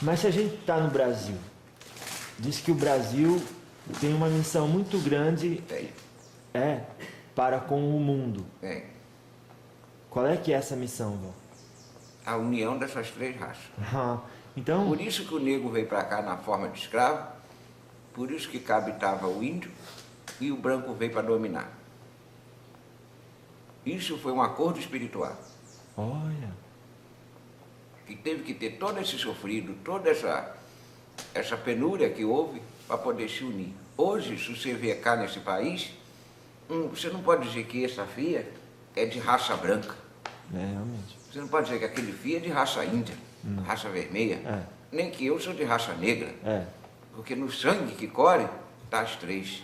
Mas se a gente está no Brasil, diz que o Brasil tem uma missão muito grande para com o mundo. Tem. Qual é que é essa missão, vô? A união dessas três raças. Então... Por isso que o negro veio para cá na forma de escravo, por isso que cá habitava o índio e o branco veio para dominar. Isso foi um acordo espiritual. Olha. E teve que ter todo esse sofrido, toda essa penúria que houve para poder se unir. Hoje, se você vê cá nesse país, você não pode dizer que essa filha é de raça branca. Realmente. Você não pode dizer que aquele filho é de raça índia, raça vermelha, nem que eu sou de raça negra. Porque no sangue que corre, está as três.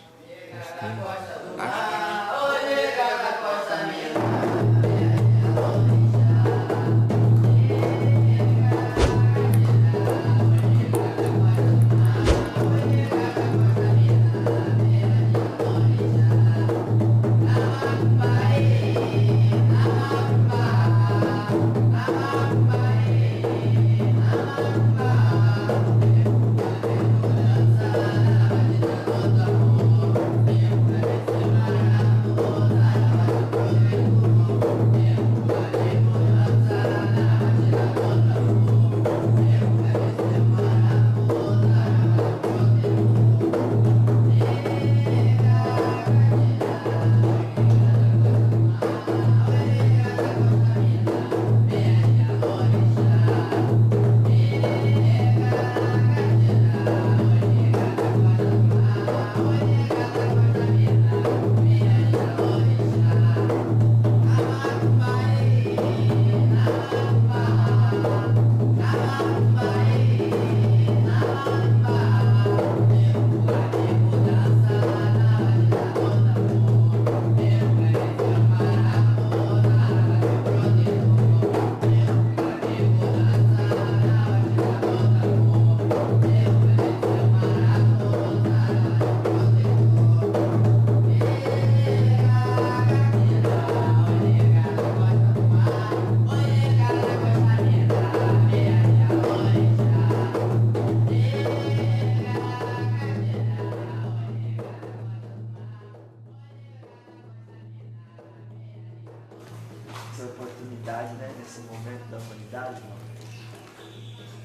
Nesse momento da humanidade,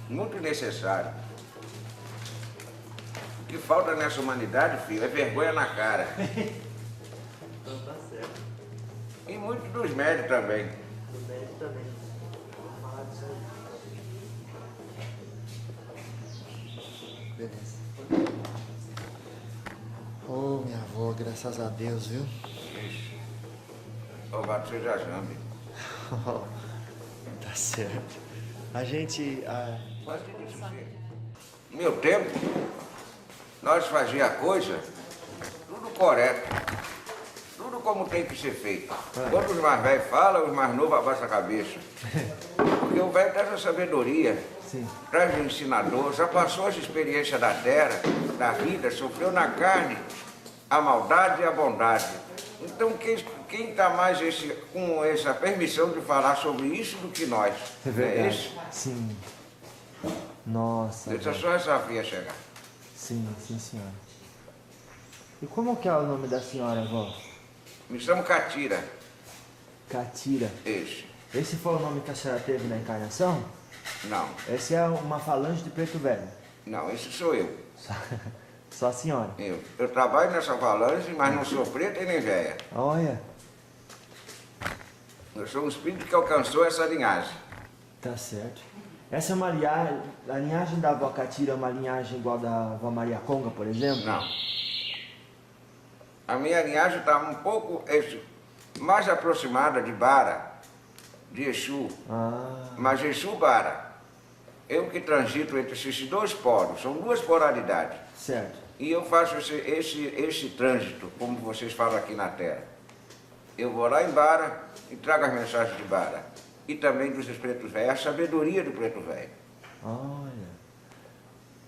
muito necessário. O que falta nessa humanidade, filho, é vergonha na cara. Então tá certo. E muito dos médios também. Dos médios também. Vamos falar disso aí. Beleza. Oh, minha avó, graças a Deus, viu? Isso. Louvado seja Jambi. Tá certo. A gente... No meu tempo, nós fazia a coisa tudo correto. Tudo como tem que ser feito. Quando os mais velhos falam, os mais novos abaixam a cabeça. Porque o velho traz a sabedoria, traz o ensinador, já passou as experiências da terra, da vida, sofreu na carne a maldade e a bondade. Então, quem está mais com essa permissão de falar sobre isso do que nós? É verdade. É isso? Sim. Nossa. Deixa só essa filha chegar. Sim, sim, senhora. E como que é o nome da senhora, avó? Me chamo Catira. Catira. Isso. Esse foi o nome que a senhora teve na encarnação? Não. Esse é uma falange de preto velho? Não, esse sou eu. Só a senhora? Eu trabalho nessa falange, mas não sou preta e nem velha. Olha. Eu sou um espírito que alcançou essa linhagem. Tá certo. Essa é uma linhagem, a linhagem da avó Catira é uma linhagem igual da avó Maria Conga, por exemplo? Não. A minha linhagem está um pouco mais aproximada de Bara, de Exu. Mas Exu Bara, eu que transito entre esses dois polos, são duas polaridades. Certo. E eu faço esse trânsito, como vocês falam aqui na Terra. Eu vou lá em Bara e trago as mensagens de Bara. E também dos pretos velhos, a sabedoria do preto velho. Olha.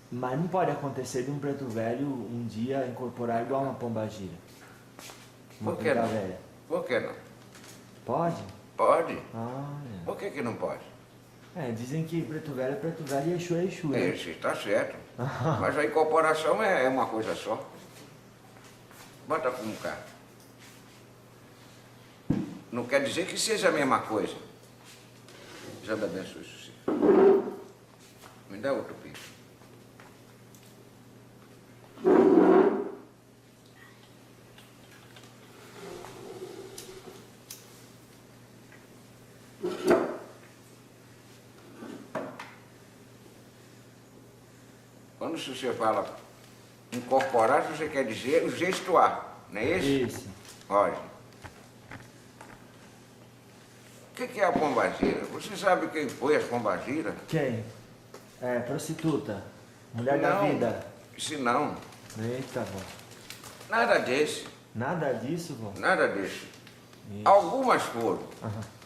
Mas não pode acontecer de um preto velho um dia incorporar igual uma pombagira. Por que não? Por que não? Pode? Pode. Olha. Por que não pode? Dizem que preto velho e Exu é Exu, né? Esse está certo. Mas a incorporação é uma coisa só. Bota como cá. Não quer dizer que seja a mesma coisa. Já me abençoe isso sim. Me dá outro piso. Quando você fala incorporar, você quer dizer o gestuar, não é isso? Isso. Olha. O que é a pombagira? Você sabe quem foi as pombagiras? Quem? Prostituta. Mulher da vida. Se não. Eita, vó. Nada desse. Nada disso, vó? Nada desse. Isso. Algumas foram.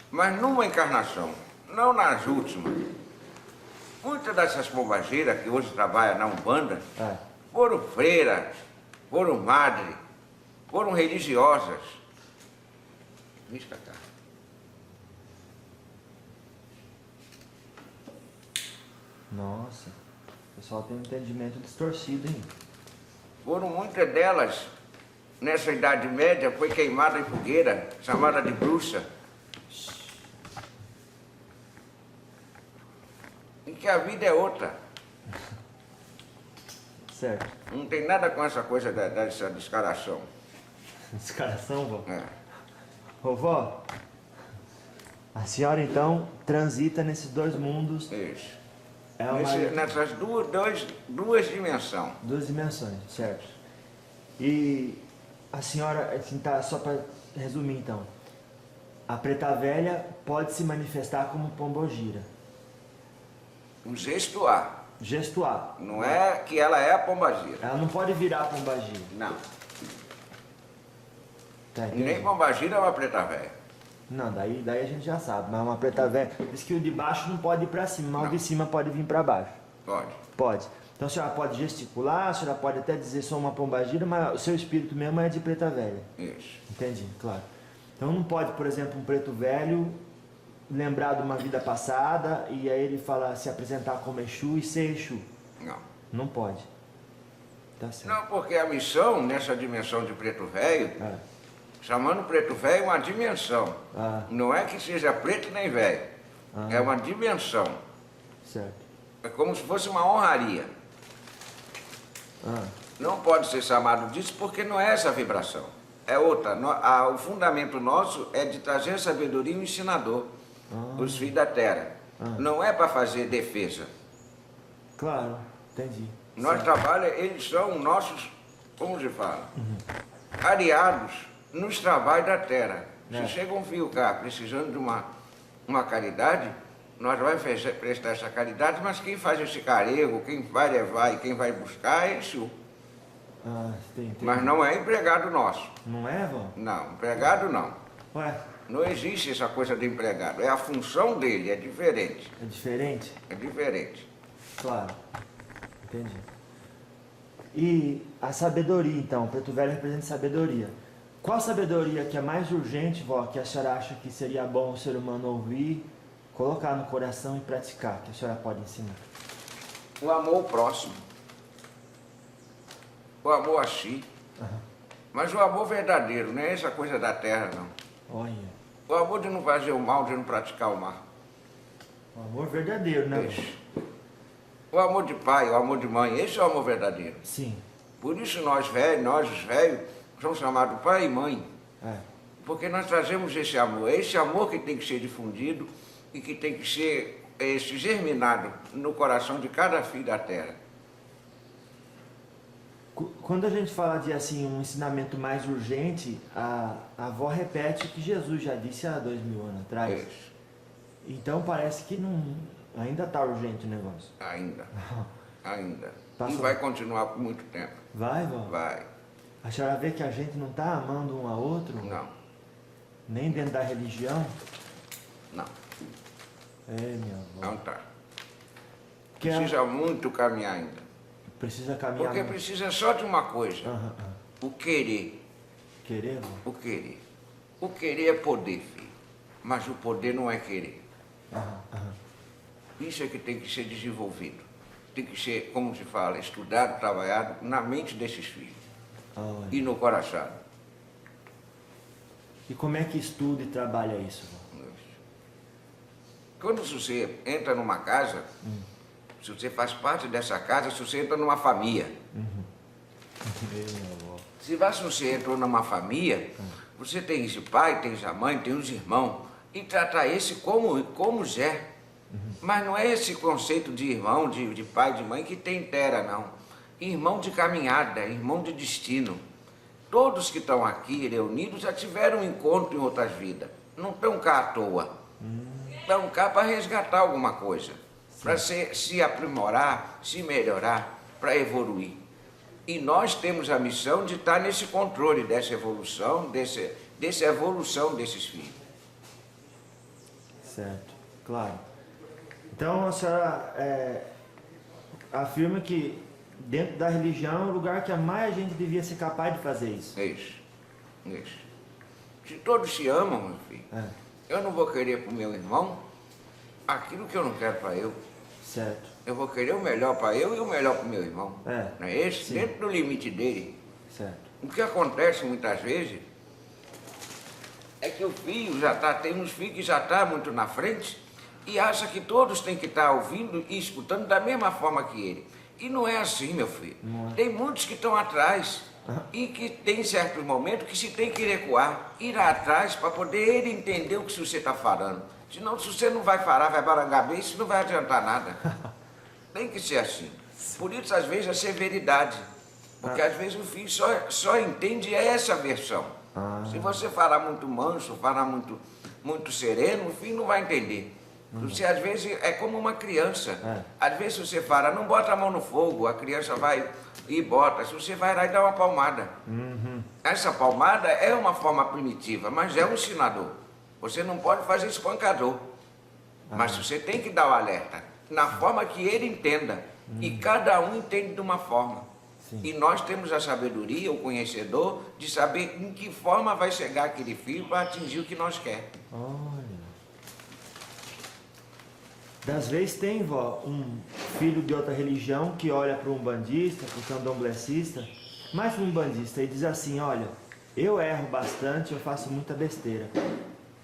Mas numa encarnação, não nas últimas. Muitas dessas pombageiras que hoje trabalham na Umbanda foram freiras, foram madres, foram religiosas. Vista cá. Nossa, o pessoal tem um entendimento distorcido, hein? Foram muitas delas, nessa Idade Média, foi queimada em fogueira, chamada de bruxa. E que a vida é outra. Certo. Não tem nada com essa coisa dessa descaração. Descaração, vó? É. Ô, vó, a senhora então transita nesses dois mundos. Isso. Nessas duas dimensões. Duas dimensões, certo. E a senhora, assim, só para resumir então, a preta velha pode se manifestar como pombogira. Um gestuar. Gestuar. Não é que ela é a pombagira. Ela não pode virar pombagira. Não. Tá, E nem pombagira é uma preta velha. Não, daí a gente já sabe, mas uma preta velha, diz que o de baixo não pode ir para cima, mas o de cima pode vir para baixo. Pode. Pode. Então a senhora pode gesticular, a senhora pode até dizer sou uma pombagira, mas o seu espírito mesmo é de preta velha. Isso. Entendi, claro. Então não pode, por exemplo, um preto velho lembrar de uma vida passada e aí ele fala, se apresentar como Exu e ser Exu. Não. Não pode. Tá certo. Não, porque a missão nessa dimensão de preto velho, chamando preto velho uma dimensão. Não é que seja preto nem velho. É uma dimensão. Certo. É como se fosse uma honraria. Não pode ser chamado disso porque não é essa vibração. É outra. O fundamento nosso é de trazer sabedoria e um ensinador. Os filhos da terra. Não é para fazer defesa. Claro, entendi. Nós trabalhamos, eles são nossos, como se fala, aliados nos trabalhos da terra. Se chega um fio cá precisando de uma caridade, nós vamos prestar essa caridade, mas quem faz esse carrego, quem vai levar e quem vai buscar é Exu. Entendi. Mas não é empregado nosso. Não é, vó? Não, empregado não. Ué, Não existe essa coisa de empregado. É a função dele, é diferente. é diferente? É diferente. Claro. Entendi. E a sabedoria, então, o preto velho representa sabedoria. Qual sabedoria que é mais urgente, vó, que a senhora acha que seria bom o ser humano ouvir, colocar no coração e praticar, que a senhora pode ensinar? O amor ao próximo. O amor a si. Mas o amor verdadeiro, não é essa coisa da terra, não. Olha. O amor de não fazer o mal, de não praticar o mal. O amor verdadeiro, né, vó? Esse. O amor de pai, o amor de mãe, esse é o amor verdadeiro. Sim. Por isso nós os velhos, somos chamados pai e mãe. Porque nós trazemos esse amor. É esse amor que tem que ser difundido e que tem que ser germinado no coração de cada filho da terra. Quando a gente fala de assim, um ensinamento mais urgente, a avó repete o que Jesus já disse há 2000 anos atrás. Isso. Então parece que ainda está urgente o negócio. Ainda. Ainda. Passou. E vai continuar por muito tempo. Vai, vó? Vai. A senhora vê que a gente não está amando um ao outro? Não. Nem dentro da religião? Não. Minha avó. Não tá. Que Precisa muito caminhar ainda. Precisa caminhar. Porque precisa só de uma coisa. O querer. Querer, vó? O querer. O querer é poder, filho. Mas o poder não é querer. Isso é que tem que ser desenvolvido. Tem que ser, como se fala, estudado, trabalhado na mente desses filhos. Olha. E no coração. E como é que estuda e trabalha isso, vô? Quando você entra numa casa, se você faz parte dessa casa, se você entra numa família. Se você entrou numa família, você tem esse pai, tem essa mãe, tem os irmãos, e trata esse como é. Mas não é esse conceito de irmão, de pai, de mãe que tem terra, não. Irmão de caminhada, irmão de destino. Todos que estão aqui reunidos já tiveram um encontro em outras vidas. Não estão cá à toa. Estão cá para resgatar alguma coisa. Para se aprimorar, se melhorar, para evoluir. E nós temos a missão de estar nesse controle dessa evolução, dessa evolução desses filhos. Certo, claro. Então a senhora afirma que dentro da religião é o lugar que a mais gente devia ser capaz de fazer isso. Isso. Se todos se amam, meu filho, eu não vou querer para o meu irmão aquilo que eu não quero para eu. Certo. Eu vou querer o melhor para eu e o melhor para o meu irmão. Não é esse? Sim. Dentro do limite dele. Certo. O que acontece muitas vezes é que o filho tem uns filhos que já estão muito na frente e acha que todos têm que estar ouvindo e escutando da mesma forma que ele. E não é assim, meu filho. Tem muitos que estão atrás e que tem certos momentos que se tem que recuar, ir atrás para poder ele entender o que você está falando. Senão, se você não vai falar, vai barangar bem, isso não vai adiantar nada. Tem que ser assim. Por isso, às vezes, a severidade. Porque, às vezes, o filho só entende essa versão. Se você falar muito manso, falar muito sereno, o filho não vai entender. Você, às vezes, é como uma criança. Às vezes, você fala, não bota a mão no fogo, a criança vai e bota. Se você vai lá e dá uma palmada. Essa palmada é uma forma primitiva, mas é um ensinador. Você não pode fazer espancador. Mas você tem que dar o alerta, na forma que ele entenda. E cada um entende de uma forma. Sim. E nós temos a sabedoria, o conhecedor, de saber em que forma vai chegar aquele filho para atingir o que nós queremos. Olha. Das vezes tem, vó, um filho de outra religião que olha para um bandista, para um candomblessista, mais para um bandista, e diz assim, olha, eu erro bastante, eu faço muita besteira.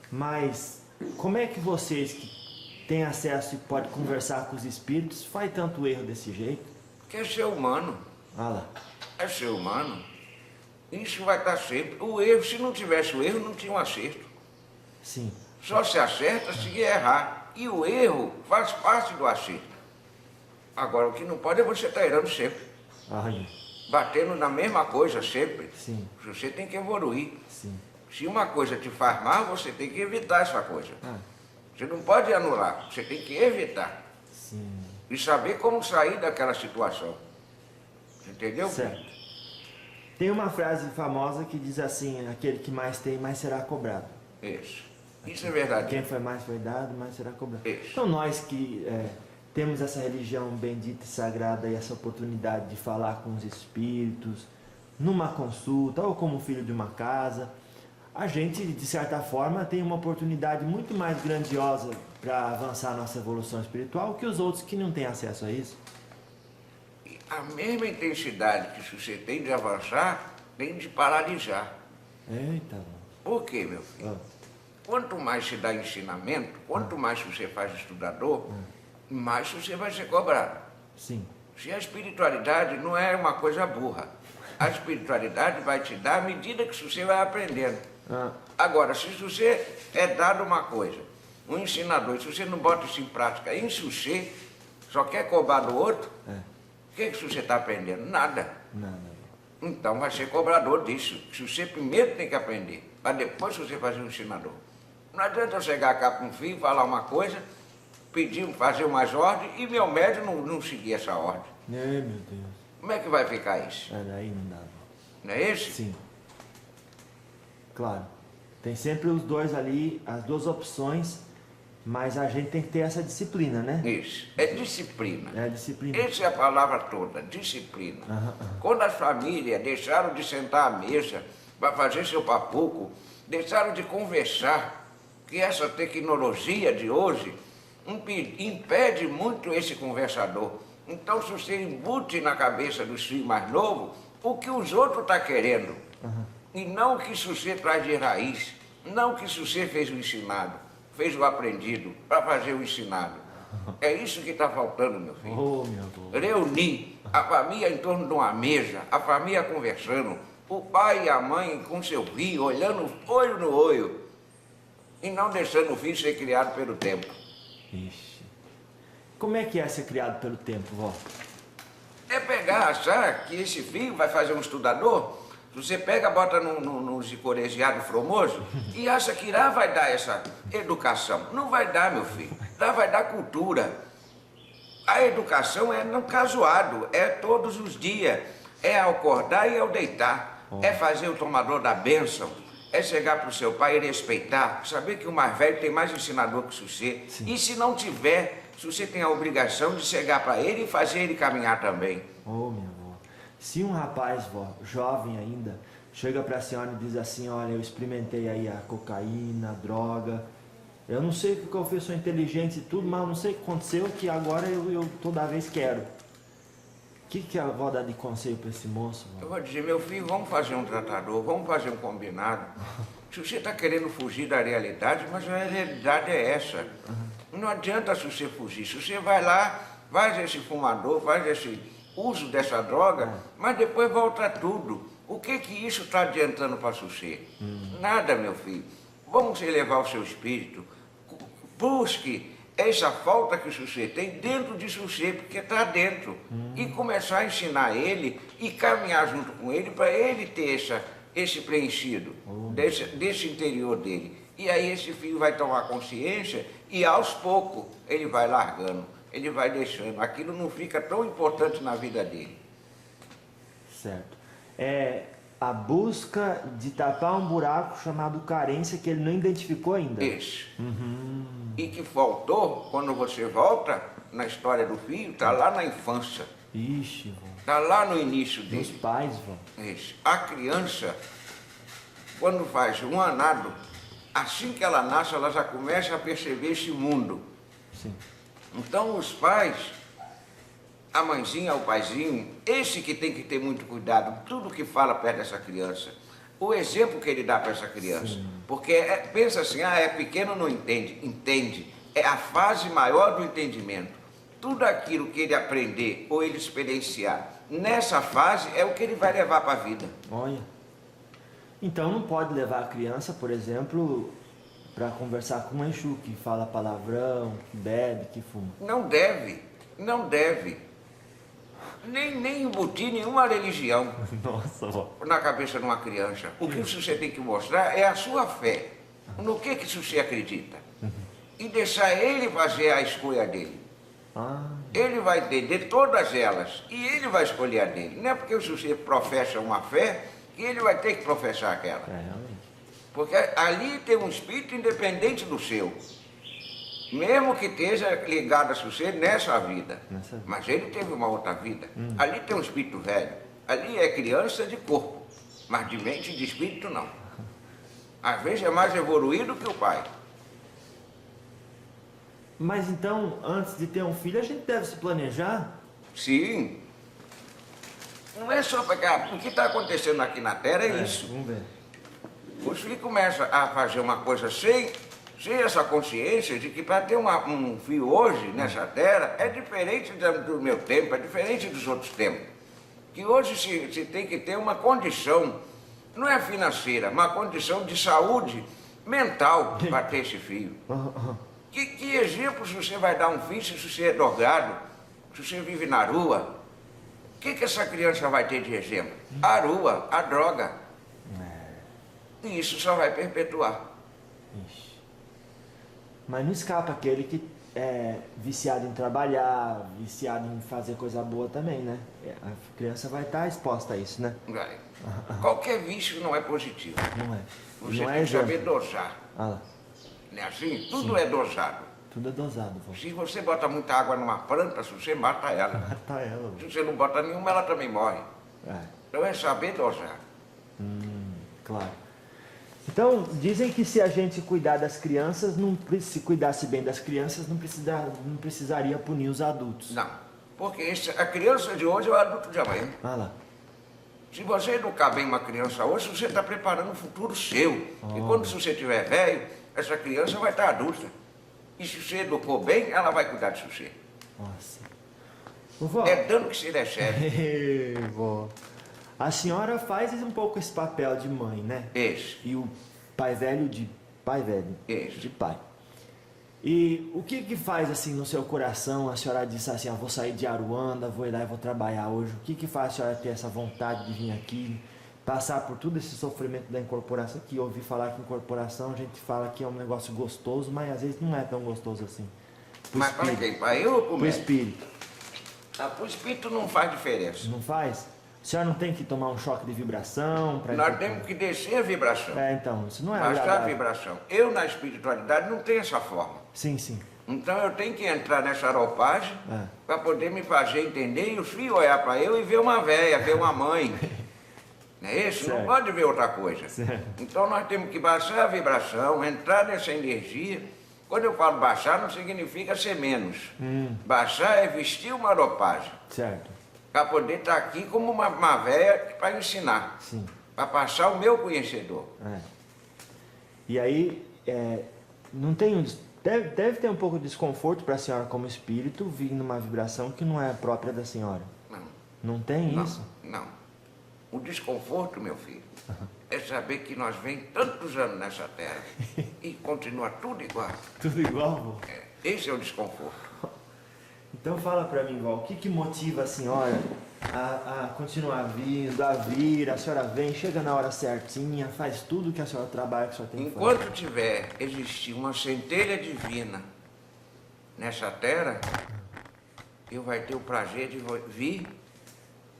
Mas como é que vocês que têm acesso e podem conversar com os espíritos faz tanto erro desse jeito? Que é ser humano. Ah lá. É ser humano. Isso vai estar sempre. O erro, se não tivesse o erro, não tinha um acerto. Sim. Só se acerta se errar. E o erro faz parte do acerto. Agora, o que não pode é você estar errando sempre. Olha. Batendo na mesma coisa sempre. Sim. Você tem que evoluir. Sim. Se uma coisa te faz mal, você tem que evitar essa coisa. Você não pode anular, você tem que evitar. Sim. E saber como sair daquela situação. Entendeu? Certo. Tem uma frase famosa que diz assim, aquele que mais tem, mais será cobrado. Isso é verdade. Quem foi mais foi dado, mais será cobrado. Isso. Então nós que temos essa religião bendita e sagrada e essa oportunidade de falar com os espíritos, numa consulta ou como filho de uma casa, a gente, de certa forma, tem uma oportunidade muito mais grandiosa para avançar a nossa evolução espiritual que os outros que não têm acesso a isso. A mesma intensidade que você tem de avançar, tem de paralisar. Eita. Por quê, meu filho? Quanto mais se dá ensinamento, quanto mais você faz estudador, mais você vai ser cobrado. Sim. Se a espiritualidade não é uma coisa burra, a espiritualidade vai te dar à medida que você vai aprendendo. Agora, se você é dado uma coisa, um ensinador, se você não bota isso em prática, e se você só quer cobrar do outro, o que você está aprendendo? Nada. Nada. Então vai ser cobrador disso. Se você primeiro tem que aprender, para depois você fazer um ensinador. Não adianta eu chegar cá para um filho, falar uma coisa, pedir, fazer umas ordens, e meu médico não seguir essa ordem. Meu Deus. Como é que vai ficar isso? Daí não dá. Não é isso? Sim. Claro. Tem sempre os dois ali, as duas opções, mas a gente tem que ter essa disciplina, né? Isso. É disciplina. É a disciplina. Essa é a palavra toda, disciplina. Quando as famílias deixaram de sentar à mesa para fazer seu papuco, deixaram de conversar, que essa tecnologia de hoje impede muito esse conversador. Então, se você embute na cabeça dos filhos mais novos o que os outros estão querendo, e não o que você traz de raiz, não o que você fez o ensinado, fez o aprendido, para fazer o ensinado. É isso que está faltando, meu filho. Oh, meu Deus. Reunir a família em torno de uma mesa, a família conversando, o pai e a mãe com seu filho, olhando olho no olho, e não deixando o filho ser criado pelo tempo. Ixi. Como é que é ser criado pelo tempo, vó? É pegar, achar que esse filho vai fazer um estudador, você pega, bota no colegiado formoso e acha que lá vai dar essa educação. Não vai dar, meu filho. Lá vai dar cultura. A educação é no casuado, é todos os dias. É ao acordar e ao deitar. É fazer o tomador da bênção. É chegar para o seu pai e respeitar. Saber que o mais velho tem mais ensinador que você. Sim. E se não tiver, você tem a obrigação de chegar para ele e fazer ele caminhar também. Oh, minha avó. Se um rapaz, vó, jovem ainda, chega para a senhora e diz assim, olha, eu experimentei aí a cocaína, a droga, eu não sei o que eu fiz, sou inteligente e tudo, mas eu não sei o que aconteceu, que agora eu toda vez quero. O que a avó dá de conselho para esse moço, vó? Eu vou dizer, meu filho, vamos fazer um tratador, vamos fazer um combinado. Se você está querendo fugir da realidade, mas a realidade é essa. Não adianta se você fugir. Se você vai lá, faz esse fumador, faz esse uso dessa droga, mas depois volta tudo. O que isso está adiantando para você? Nada, meu filho. Vamos elevar o seu espírito. Busque essa falta que você tem dentro de você, porque está dentro. E começar a ensinar ele e caminhar junto com ele para ele ter esse preenchido desse interior dele. E aí esse filho vai tomar consciência e aos poucos ele vai largando, ele vai deixando. Aquilo não fica tão importante na vida dele. Certo. É a busca de tapar um buraco chamado carência que ele não identificou ainda. Isso. E que faltou, quando você volta na história do filho, está lá na infância. Ixi, vó. Está lá no início dele. Dos pais, vó. Isso. A criança, quando faz um anado, assim que ela nasce, ela já começa a perceber esse mundo. Sim. Então os pais, a mãezinha, o paizinho, esse que tem que ter muito cuidado, tudo que fala perto dessa criança, o exemplo que ele dá para essa criança. Sim. Porque pensa assim, é pequeno, não entende. Entende. É a fase maior do entendimento. Tudo aquilo que ele aprender ou ele experienciar nessa fase é o que ele vai levar para a vida. Olha. Então não pode levar a criança, por exemplo, para conversar com um Exu que fala palavrão, que bebe, que fuma. Não deve, não deve. Nem embutir nenhuma religião. Nossa, vó. Na cabeça de uma criança. O que você tem que mostrar é a sua fé. No que você acredita. E deixar ele fazer a escolha dele. Ele vai entender todas elas. E ele vai escolher a dele. Não é porque você professa uma fé que ele vai ter que professar aquela. Realmente. Porque ali tem um espírito independente do seu. Mesmo que esteja ligado a você nessa vida. Mas ele teve uma outra vida. Ali tem um espírito velho. Ali é criança de corpo. Mas de mente e de espírito não. Às vezes é mais evoluído que o pai. Mas então, antes de ter um filho, a gente deve se planejar? Sim. Não é só pegar. O que está acontecendo aqui na Terra é isso. Vamos ver. Os filhos começam a fazer uma coisa sem essa consciência de que para ter um filho hoje nessa Terra é diferente do meu tempo, é diferente dos outros tempos. Que hoje se tem que ter uma condição, não é financeira, uma condição de saúde mental para ter esse filho. Que exemplo você vai dar a um filho se você é drogado, se você vive na rua? O que essa criança vai ter de exemplo? A rua, a droga. E isso só vai perpetuar. Ixi. Mas não escapa aquele que é viciado em trabalhar, viciado em fazer coisa boa também, né? A criança vai estar exposta a isso, né? Vai. Qualquer vício não é positivo. Não é. Você não tem é que saber dosar. Lá. Não é assim? Tudo é dosado. Tudo é dosado, vó. Se você bota muita água numa planta, você mata ela. Mata ela, vó. Se você não bota nenhuma, ela também morre. Então é saber dosar. Claro. Então, dizem que se a gente cuidar das crianças, se cuidasse bem das crianças, não precisaria punir os adultos. Não, porque a criança de hoje é o adulto de amanhã. Ah lá. Se você educar bem uma criança hoje, você está preparando um futuro seu. E quando você estiver velho, essa criança vai estar adulta. E se você educou bem, ela vai cuidar de você. Nossa. Vó, É dando que se recebe. Vó, a senhora faz um pouco esse papel de mãe, né? Isso. E o pai velho de pai velho. Isso. De pai. E o que faz assim no seu coração? A senhora disse assim, vou sair de Aruanda, vou ir lá e vou trabalhar hoje. O que faz a senhora ter essa vontade de vir aqui, passar por todo esse sofrimento da incorporação? Que eu ouvi falar que incorporação, a gente fala que é um negócio gostoso, mas às vezes não é tão gostoso assim. Mas para quem? Para eu ou para o Pro espírito. Para o espírito não faz diferença. Não faz? A senhora não tem que tomar um choque de vibração? Nós temos que descer a vibração. Então, isso não é Baixar a agradável. vibração. Eu, na espiritualidade, não tenho essa forma. Sim, sim. Então eu tenho que entrar nessa roupagem para poder me fazer entender e os filhos olhar para eu e ver uma véia, ver uma mãe. Não é isso? Certo. Não pode ver outra coisa. Certo. Então nós temos que baixar a vibração, entrar nessa energia. Quando eu falo baixar, não significa ser menos. Baixar é vestir uma roupagem. Certo. Para poder estar aqui como uma véia para ensinar. Sim. Para passar o meu conhecedor. E aí, não tem deve ter um pouco de desconforto para a senhora como espírito vir numa vibração que não é própria da senhora. Não. Não tem Não, isso? não. O desconforto, meu filho, é saber que nós vem tantos anos nessa terra e continua tudo igual. Tudo igual, vô? Esse é o desconforto. Então fala para mim, vô, o que motiva a senhora a continuar vindo, a vir, a senhora vem, chega na hora certinha, faz tudo que a senhora trabalha, que a senhora tem que fazer. Enquanto tiver existir uma centelha divina nessa terra, eu vai ter o prazer de vir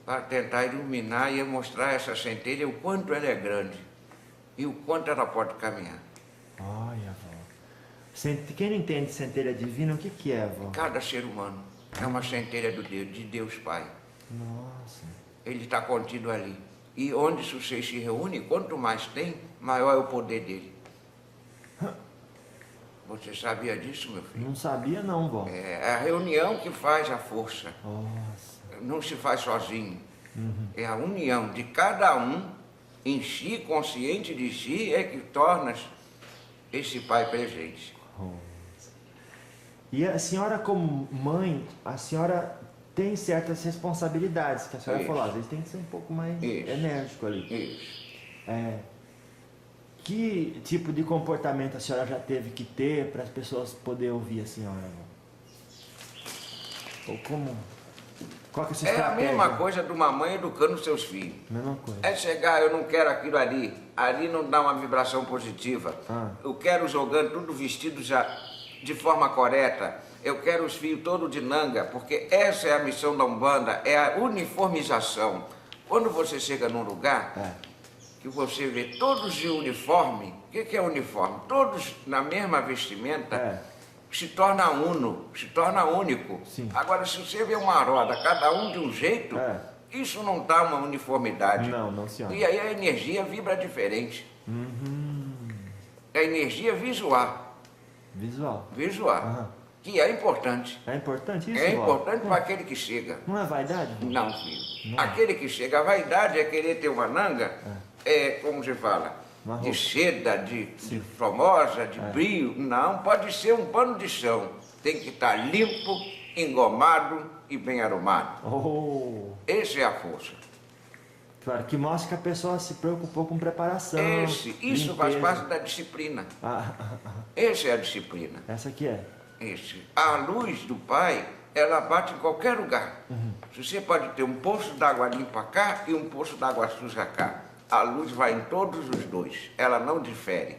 para tentar iluminar e mostrar essa centelha o quanto ela é grande e o quanto ela pode caminhar. Olha, vô. Quem não entende centelha divina, o que é, vô? Cada ser humano é uma centelha de Deus Pai. Nossa. Ele está contido ali. E onde vocês se reúnem, quanto mais tem, maior é o poder dele. Você sabia disso, meu filho? Não sabia não, vô. É a reunião que faz a força. Nossa. Não se faz sozinho. É a união de cada um em si, consciente de si, é que torna esse Pai presente. E a senhora como mãe, a senhora tem certas responsabilidades, que a senhora falou, às vezes tem que ser um pouco mais enérgico ali. Isso. Que tipo de comportamento a senhora já teve que ter para as pessoas poderem ouvir a senhora? Ou como? Qual que é a sua estratégia? A mesma coisa de uma mãe educando seus filhos. Mesma coisa. É chegar, eu não quero aquilo ali, ali não dá uma vibração positiva. Eu quero jogando tudo vestido já de forma correta. Eu quero os fios todos de nanga, porque essa é a missão da Umbanda, é a uniformização. Quando você chega num lugar que você vê todos de uniforme, o que é uniforme? Todos na mesma vestimenta, se torna uno, se torna único. Sim. Agora, se você vê uma roda, cada um de um jeito, isso não dá uma uniformidade. Não, senhora. E aí a energia vibra diferente. A energia visual. Visual. Que é importante. É importante isso, É vó? importante para aquele que chega. Não é vaidade? Vó? Não, filho. Não. Aquele que chega, a vaidade é querer ter uma nanga, como se fala, Uma de roupa. seda, de formosa, de brilho. Não, pode ser um pano de chão. Tem que estar limpo, engomado e bem arrumado. Essa é a força. Claro, que mostra que a pessoa se preocupou com preparação. Isso faz parte da disciplina. Essa é a disciplina. Essa aqui é. A luz do Pai, ela bate em qualquer lugar. Você pode ter um poço d'água limpa cá e um poço d'água suja cá. A luz vai em todos os dois, ela não difere.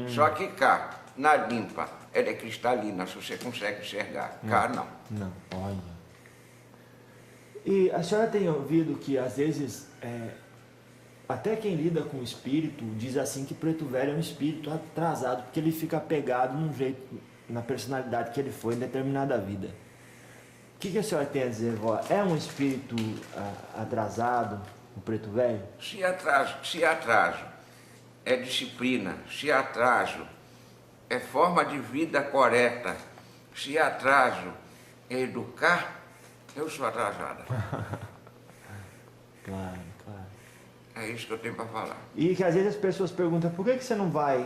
Só que cá, na limpa, ela é cristalina, se você consegue enxergar. Cá não. Não, olha. E a senhora tem ouvido que às vezes, até quem lida com o espírito diz assim que Preto Velho é um espírito atrasado, porque ele fica apegado num jeito, na personalidade que ele foi em determinada vida. O que a senhora tem a dizer, vó? É um espírito atrasado, o Preto Velho? Se atraso é disciplina. Se atraso é forma de vida correta. Se atraso é educar, eu sou atrasada. Claro, claro. É isso que eu tenho para falar. E que às vezes as pessoas perguntam por que você não vai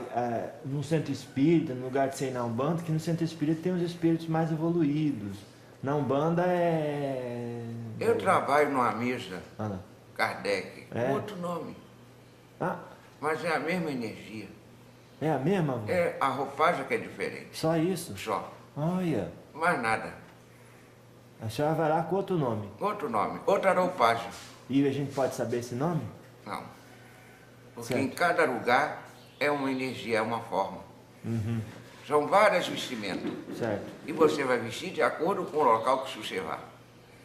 num centro espírita, no lugar de ser na Umbanda, que no centro espírita tem os espíritos mais evoluídos. Na Umbanda é... Eu trabalho numa mesa, não. Kardec, com outro nome, Ah, mas é a mesma energia. é a mesma, avô? É a roupagem que é diferente, Só isso? só. Olha, Mais nada. a senhora vai lá com outro nome. Outro nome, outra roupagem. E a gente pode saber esse nome? Não. Porque Certo. em cada lugar é uma energia, é uma forma. Uhum. São várias vestimentas. Certo. E você vai vestir de acordo com o local que você vai.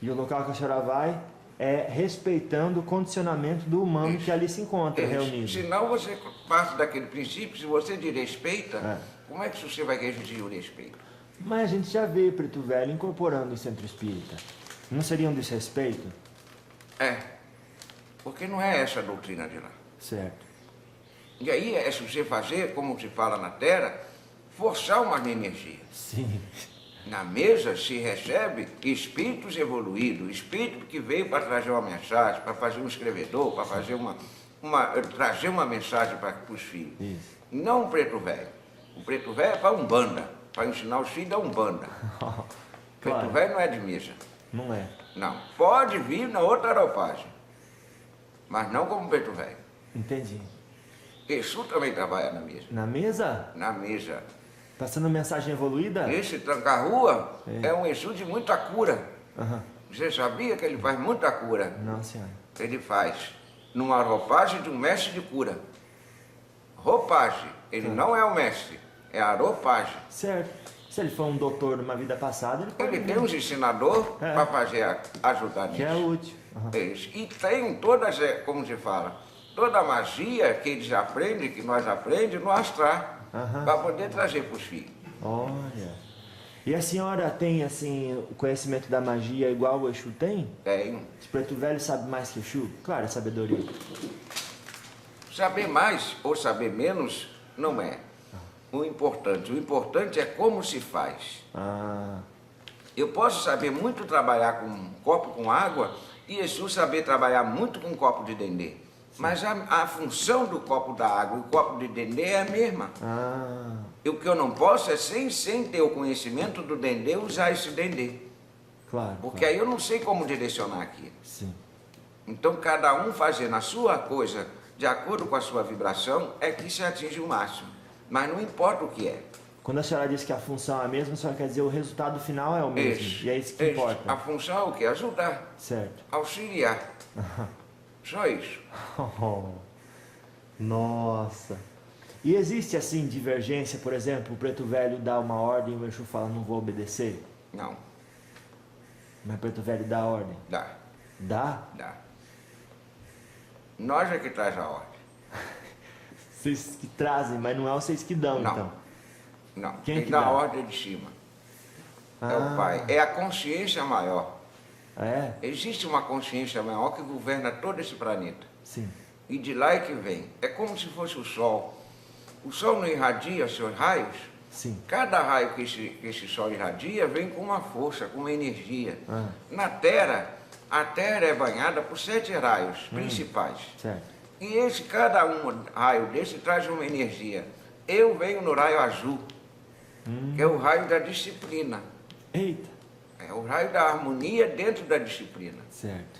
E o local que a senhora vai é respeitando o condicionamento do humano Isso. que ali se encontra Isso. reunido. Senão você parte daquele princípio, se você desrespeita, como é que você vai exigir o respeito? Mas a gente já vê Preto Velho incorporando o centro espírita. Não seria um desrespeito? É. Porque não é essa a doutrina de lá. Certo. E aí é se você fazer, como se fala na Terra, forçar uma energia. Sim. Na mesa se recebe espíritos evoluídos, espírito que veio para trazer uma mensagem, para fazer um escrevedor, para fazer trazer uma mensagem para os filhos. Isso. Não o preto velho. O preto velho é para Umbanda, para ensinar os filhos da Umbanda. Preto Claro. velho não é de mesa. Não é. Não. Pode vir na outra roupagem, mas não como preto velho. Entendi. Exu também trabalha na mesa. Na mesa? Na mesa. Passando mensagem evoluída? Esse tranca-rua é um Exu de muita cura. Aham. Você sabia que ele faz muita cura? Não, senhora. Ele faz numa roupagem de um mestre de cura. Roupagem. Ele não é o mestre, é a roupagem. Certo. Se ele for um doutor numa vida passada, ele pode Ele tem uns ensinadores para fazer, ajudar que é nisso. útil. Aham. Isso. E tem todas, como se fala, toda a magia que eles aprendem, que nós aprendemos, no astral, Aham. para poder trazer para os filhos. Olha. E a senhora tem, assim, o conhecimento da magia igual o Exu tem? Tem. O Preto Velho sabe mais que o Exu? Claro, é sabedoria. Saber mais ou saber menos não é o importante é como se faz. Ah, Eu posso saber muito trabalhar com um copo com água e Exu saber trabalhar muito com um copo de dendê. Mas a função do copo da água e o copo de dendê é a mesma. ah, E o que eu não posso é, sem ter o conhecimento do dendê, usar esse dendê. claro. Porque claro. aí eu não sei como direcionar aqui. Sim. Então, cada um fazendo a sua coisa de acordo com a sua vibração é que se atinge o máximo. Mas não importa o que é. Quando a senhora diz que a função é a mesma, a senhora quer dizer o resultado final é o mesmo. E é isso que importa. A função é o quê? Ajudar, Certo. auxiliar. Só isso. Nossa. E existe assim divergência, por exemplo, o Preto Velho dá uma ordem e o Exu fala não vou obedecer? Não, Mas o Preto Velho dá a ordem. dá, Dá? dá. Nós é que traz a ordem. Vocês que trazem, mas não é vocês que dão, Não. então. Não, Quem que dá dá? a ordem de cima. É o Pai. É a consciência maior. É? Existe uma consciência maior que governa todo esse planeta. Sim. E de lá é que vem. É como se fosse o Sol. O Sol não irradia seus raios? Sim. Cada raio que esse Sol irradia vem com uma força, com uma energia. Ah. Na Terra, a Terra é banhada por 7 raios principais. Certo. E cada raio desse traz uma energia. Eu venho no raio azul, que é o raio da disciplina. Eita. É o raio da harmonia dentro da disciplina. Certo.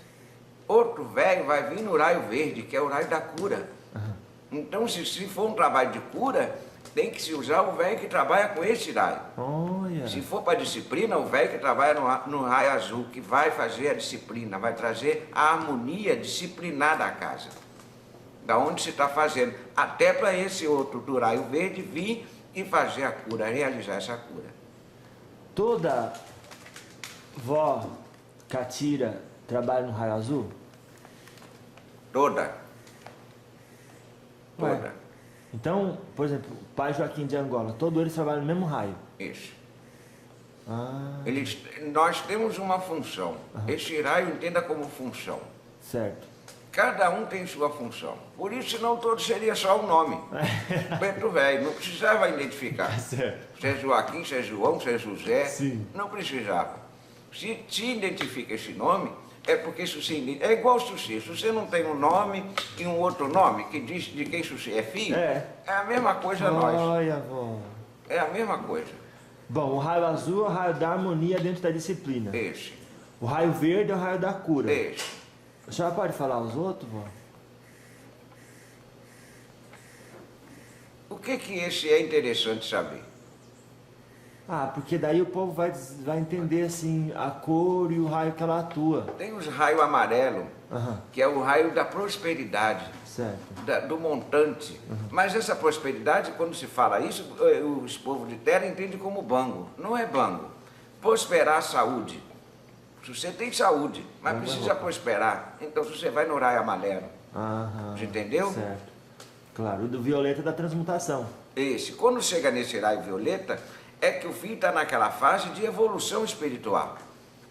Outro velho vai vir no raio verde, que é o raio da cura. Aham. Então, se for um trabalho de cura, tem que se usar o velho que trabalha com esse raio. Olha. Se for para disciplina, o velho que trabalha no raio azul, que vai fazer a disciplina, vai trazer a harmonia disciplinar da casa. Da onde se está fazendo. Até para esse outro do raio verde vir e fazer a cura, realizar essa cura. Toda vó catira trabalha no raio azul? Toda. Ué. Toda. Então, por exemplo, o pai Joaquim de Angola, todos eles trabalham no mesmo raio. Isso. Ah, Nós temos uma função. Esse raio entenda como função. certo. Cada um tem sua função. Por isso, senão todo seria só um nome. Preto Velho, não precisava identificar. Certo. Se é Joaquim, se é João, se é José, Sim. não precisava. Se identifica esse nome, é porque Suci é igual Suci. Se você não tem um nome e um outro nome que diz de quem Suci é filho, é a mesma coisa nós. Olha, vô. É a mesma coisa. Bom, o raio azul é o raio da harmonia dentro da disciplina. Esse. O raio verde é o raio da cura. Esse. A senhora pode falar os outros, vô? O que esse é interessante saber? Ah, porque daí o povo vai entender assim a cor e o raio que ela atua. Tem os raios amarelo, Aham. que é o raio da prosperidade, Certo. do montante. Mas essa prosperidade, quando se fala isso, os povos de terra entendem como bango. Não é bango. Prosperar a saúde. Se você tem saúde, mas precisa prosperar, então você vai no raio amarelo. Aham. Você entendeu? Certo. Claro, o do violeta é da transmutação. Esse. Quando chega nesse raio violeta, é que o filho está naquela fase de evolução espiritual.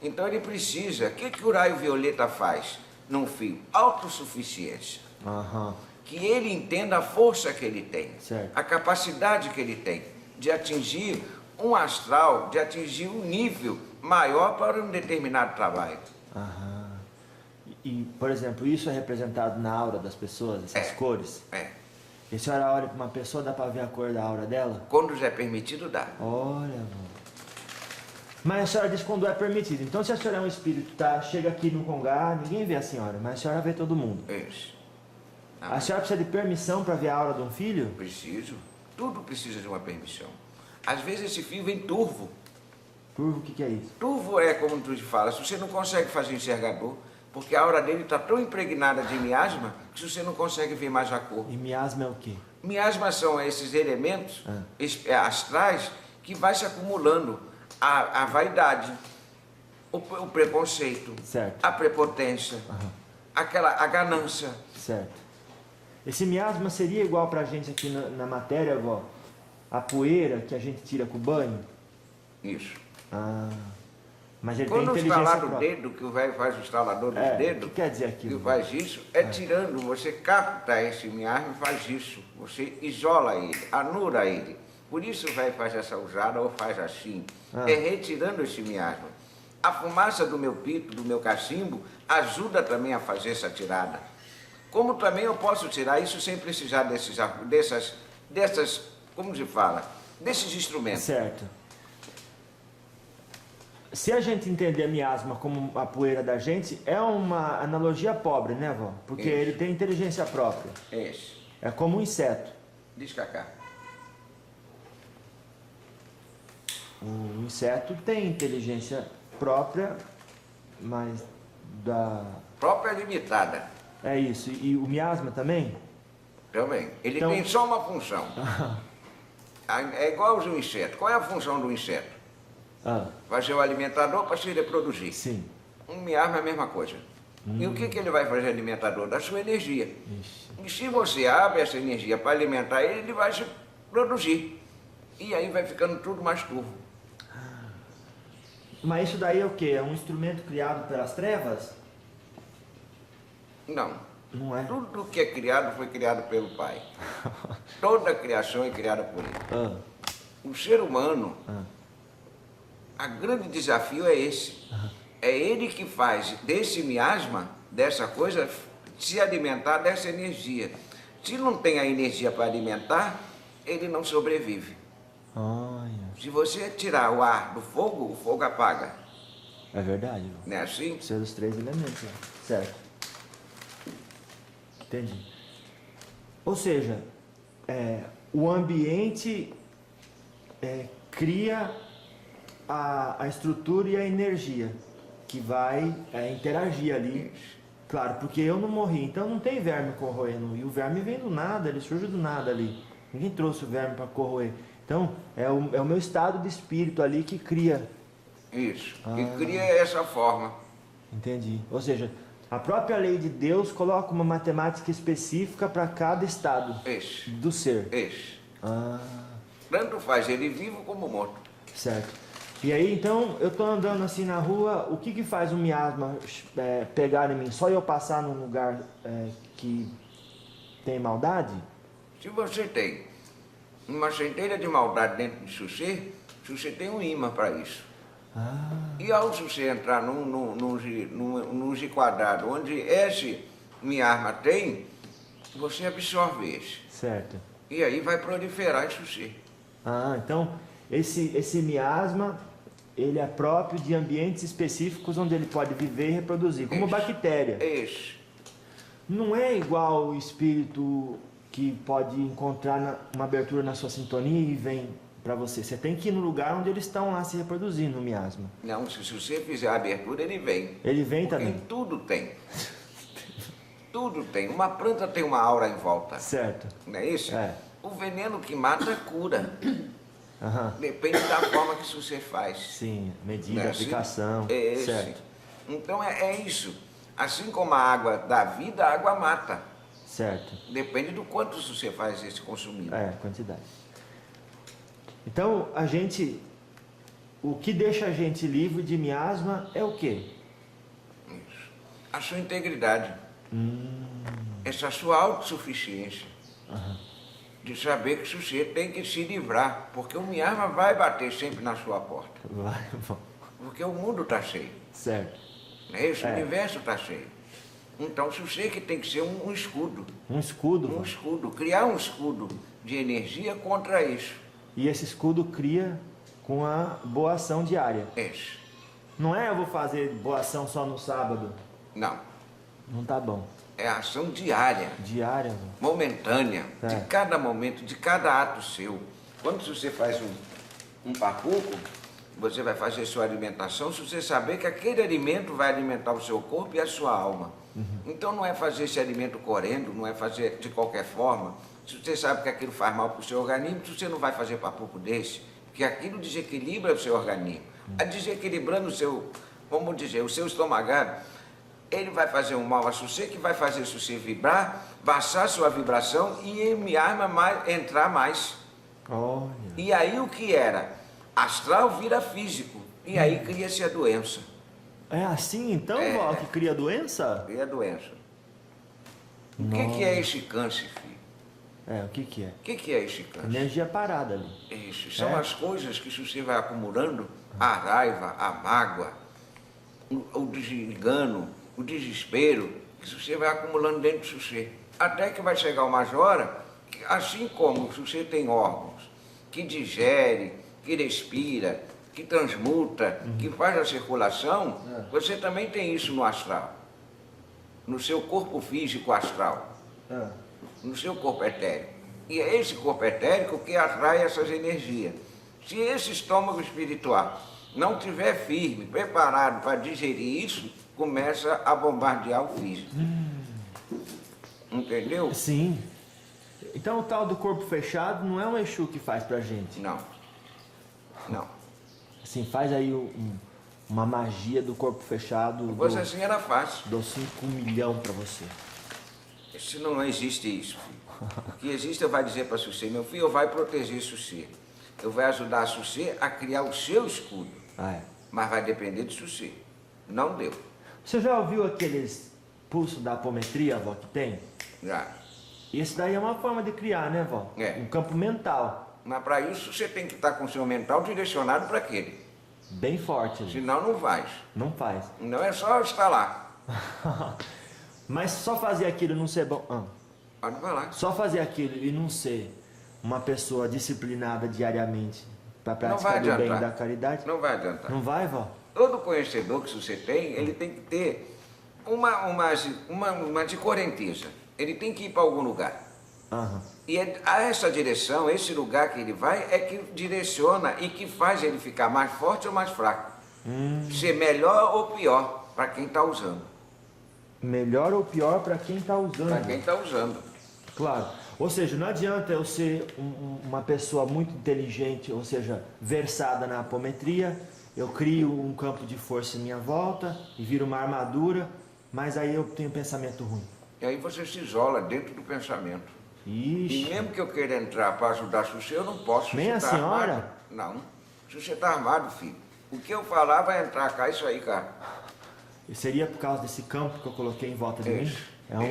Então ele precisa. O que o raio violeta faz num filho? Autossuficiência. Aham. Que ele entenda a força que ele tem, Certo. a capacidade que ele tem de atingir um astral, de atingir um nível maior para um determinado trabalho. Aham. E, por exemplo, isso é representado na aura das pessoas, essas cores? É. E a senhora olha para uma pessoa, dá para ver a cor da aura dela? Quando já é permitido, dá. Olha, vô. Mas a senhora diz quando é permitido. Então, se a senhora é um espírito, tá, chega aqui no Congá, ninguém vê a senhora, mas a senhora vê todo mundo. Isso. A senhora precisa de permissão para ver a aura de um filho? Preciso. Tudo precisa de uma permissão. Às vezes esse fio vem turvo. Turvo, o que é isso? Turvo é como tu fala, se você não consegue fazer enxergador, porque a aura dele está tão impregnada de miasma que você não consegue ver mais a cor. E miasma é o quê? Miasma são esses elementos astrais que vai se acumulando a vaidade, o preconceito, Certo. a prepotência, a ganância. Certo. Esse miasma seria igual pra gente aqui na matéria, vó? A poeira que a gente tira com o banho? Isso. Ah. Mas ele Quando tem o inteligência estalar do própria. dedo, que o velho faz o estalador dos O dedos, que quer dizer aquilo? que faz isso, é tirando, você capta esse miasma e faz isso. Você isola ele, anula ele. Por isso o velho faz essa usada ou faz assim. É retirando esse miasma. A fumaça do meu pito, do meu cachimbo, ajuda também a fazer essa tirada. Como também eu posso tirar isso sem precisar dessas, como se fala, desses instrumentos. Certo. Se a gente entender miasma como a poeira da gente, é uma analogia pobre, né, vó? Porque Isso. ele tem inteligência própria. Esse. É como um inseto. Diz Cacá. O inseto tem inteligência própria, mas da... Própria limitada. É isso. E o miasma também? Também. Ele Então- tem só uma função. É igual ao inseto. Qual é a função do inseto? Vai ser o alimentador para se reproduzir. Sim. Um miasma é a mesma coisa. E o que ele vai fazer alimentador? Da sua energia. Ixi. E se você abre essa energia para alimentar ele, ele vai se produzir. E aí vai ficando tudo mais turvo. Mas isso daí é o quê? É um instrumento criado pelas trevas? Não. Não é? Tudo que é criado foi criado pelo Pai. Toda a criação é criada por ele. Ah, O ser humano, o grande desafio é esse. É ele que faz desse miasma, dessa coisa, se alimentar dessa energia. Se não tem a energia para alimentar, ele não sobrevive. olha. Se você tirar o ar do fogo, o fogo apaga. É verdade, vô. Não é assim? Precisa dos 3 elementos, né? Certo. Entendi. Ou seja, o ambiente cria a estrutura e a energia que vai interagir ali. Claro, porque eu não morri, então não tem verme corroendo. E o verme vem do nada, ele surge do nada ali. Ninguém trouxe o verme para corroer. Então, é o meu estado de espírito ali que cria. Isso. E cria essa forma. Entendi. Ou seja, a própria lei de Deus coloca uma matemática específica para cada estado Esse. do ser. Esse. Ah, Tanto faz ele vivo como morto. certo. E aí, então, eu tô andando assim na rua, o que que faz um miasma pegar em mim? Só eu passar num lugar que tem maldade? Se você tem uma centelha de maldade dentro de você tem um imã para isso. E ao você entrar num quadrado onde esse miasma tem, você absorve esse. Certo. E aí vai proliferar em você. Então esse miasma, ele é próprio de ambientes específicos onde ele pode viver e reproduzir, como bactéria. Isso. Não é igual o espírito que pode encontrar uma abertura na sua sintonia e vem para você. Você tem que ir no lugar onde eles estão lá se reproduzindo, no miasma. Não, se você fizer a abertura, ele vem. Ele vem porque também? Tudo tem. Tudo tem. Uma planta tem uma aura em volta. Certo. Não é isso? É. O veneno que mata cura. Depende da forma que você faz. Sim, medida, aplicação. É esse. Certo. Então é isso. Assim como a água dá vida, a água mata. Certo. Depende do quanto você faz esse consumido. Quantidade. Então, o que deixa a gente livre de miasma é o quê? Isso. A sua integridade. Essa sua autossuficiência. De saber que você tem que se livrar, porque o miasma vai bater sempre na sua porta. Vai, bom. Porque o mundo está cheio. Certo. Não é isso? O universo está cheio. Então, você que tem que ser um escudo. Um escudo? Um escudo. Criar um escudo de energia contra isso. E esse escudo cria com a boa ação diária. Isso. Não é eu vou fazer boa ação só no sábado. Não. Não tá bom. É a ação diária. Diária? Momentânea. De cada momento, de cada ato seu. Quando você faz um papuco, você vai fazer sua alimentação, se você saber que aquele alimento vai alimentar o seu corpo e a sua alma. Então não é fazer esse alimento correndo, não é fazer de qualquer forma. Se você sabe que aquilo faz mal para o seu organismo, você não vai fazer papuco desse, porque aquilo desequilibra o seu organismo. A desequilibrando o seu, vamos dizer, o seu estômago, ele vai fazer um mal a você, que vai fazer você vibrar, baixar sua vibração e o miasma entrar mais. Olha. E aí o que era astral vira físico, e aí cria-se a doença. É assim então, vó, que cria doença? Cria doença. O que é esse câncer, filho? O que é? O que é esse câncer? Energia parada ali. Isso, são as coisas que você vai acumulando, a raiva, a mágoa, o desengano, o desespero, que você vai acumulando dentro de você. Até que vai chegar uma hora, que, assim como você tem órgãos que digere, que respira, que transmuta, que faz a circulação, você também tem isso no astral. No seu corpo físico astral. No seu corpo etérico. E é esse corpo etérico que atrai essas energias. Se esse estômago espiritual não estiver firme, preparado para digerir isso, começa a bombardear o físico. Entendeu? Sim. Então o tal do corpo fechado não é um Exu que faz pra gente? Não. Não. Assim, faz aí uma magia do corpo fechado. Você assim era fácil. Dou 5 milhões pra você. Isso não existe isso, filho. O que existe, eu vou dizer para você, meu filho, eu vou proteger você. Eu vou ajudar você a criar o seu escudo. Mas vai depender de você. Não deu. Você já ouviu aqueles pulsos da apometria, vó, que tem? Já. Isso daí é uma forma de criar, né, vó? Um campo mental. Mas para isso você tem que estar com o seu mental direcionado para aquele. Bem forte. Ali. Senão não faz. Não faz. Não é só estar lá. Mas só fazer aquilo e não ser bom... Pode falar. Só fazer aquilo e não ser uma pessoa disciplinada diariamente para praticar o bem da caridade? Não vai adiantar. Não vai, vó? Todo conhecedor que você tem, ele tem que ter uma de correnteza. Ele tem que ir para algum lugar. E a essa direção, esse lugar que ele vai, é que direciona e que faz ele ficar mais forte ou mais fraco. Ser melhor ou pior para quem está usando. Melhor ou pior para quem está usando. Para quem está usando. Claro. Ou seja, não adianta eu ser uma pessoa muito inteligente, ou seja, versada na apometria, eu crio um campo de força em minha volta e viro uma armadura, mas aí eu tenho pensamento ruim. E aí você se isola dentro do pensamento. Ixi. E mesmo que eu queira entrar para ajudar você, eu não posso. Nem a senhora? Armado. Não. Se você está armado, filho. O que eu falar vai entrar cá, isso aí, cara. E seria por causa desse campo que eu coloquei em volta de mim? Isso.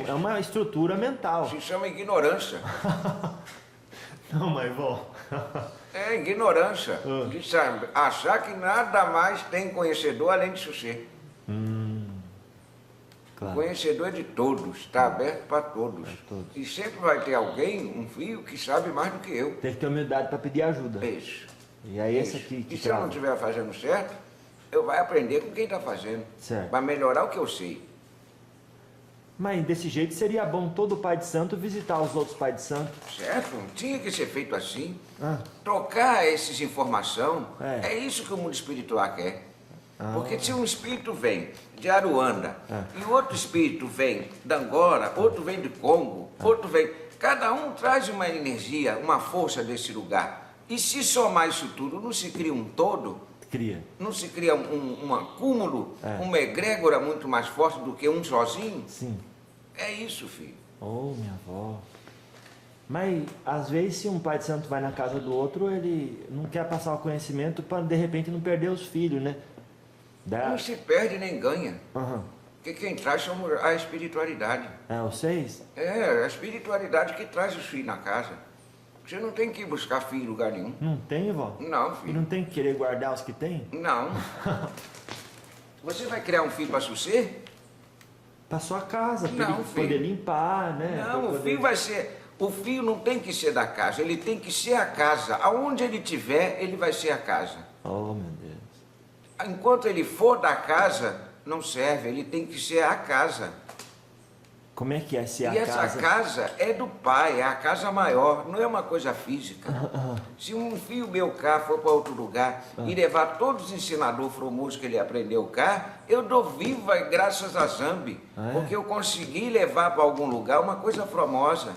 É uma estrutura mental. Se chama ignorância. Não, mas vó. É ignorância. De sabe, achar que nada mais tem conhecedor além de você. Claro. Conhecedor é de todos, está aberto para todos. todos. E sempre vai ter alguém, um filho, que sabe mais do que eu. Tem que ter humildade para pedir ajuda. Isso. E é esse Isso. aqui que E se eu não trava. estiver fazendo certo, eu vou aprender com quem está fazendo. Certo. Vai melhorar o que eu sei. Mas desse jeito seria bom todo pai de santo visitar os outros pais de santo. Certo? Tinha que ser feito assim. Ah, Trocar essas informações, É. é isso que o mundo espiritual quer. Porque se um espírito vem de Aruanda e outro espírito vem de Angola, outro vem de Congo, outro vem... Cada um traz uma energia, uma força desse lugar. E se somar isso tudo, não se cria um todo? cria. Não se cria um acúmulo, uma egrégora muito mais forte do que um sozinho? Sim. É isso, filho. Oh, minha avó. Mas, às vezes, se um pai de santo vai na casa do outro, ele não quer passar o conhecimento para, de repente, não perder os filhos, né? Não se perde nem ganha. Aham. Porque quem traz são a espiritualidade. É, vocês? É, a espiritualidade que traz os filhos na casa. Você não tem que ir buscar filho em lugar nenhum. Não tem, vó? Não, E filho. não tem que querer guardar os que tem? Não. Você vai criar um filho para você? Pra sua casa, pra Não, ele filho. poder limpar, né? Pra Não, o poder- filho vai ser... O filho não tem que ser da casa, ele tem que ser a casa. Aonde ele estiver, ele vai ser a casa. Oh, meu Deus. Enquanto ele for da casa, não serve, ele tem que ser a casa. Como é que é se E a essa casa é do pai, é a casa maior, não é uma coisa física. Se um filho meu cá for para outro lugar e levar todos os ensinadores famosos que ele aprendeu cá, eu dou viva graças a Zambi, Ah, é? porque eu consegui levar para algum lugar uma coisa famosa,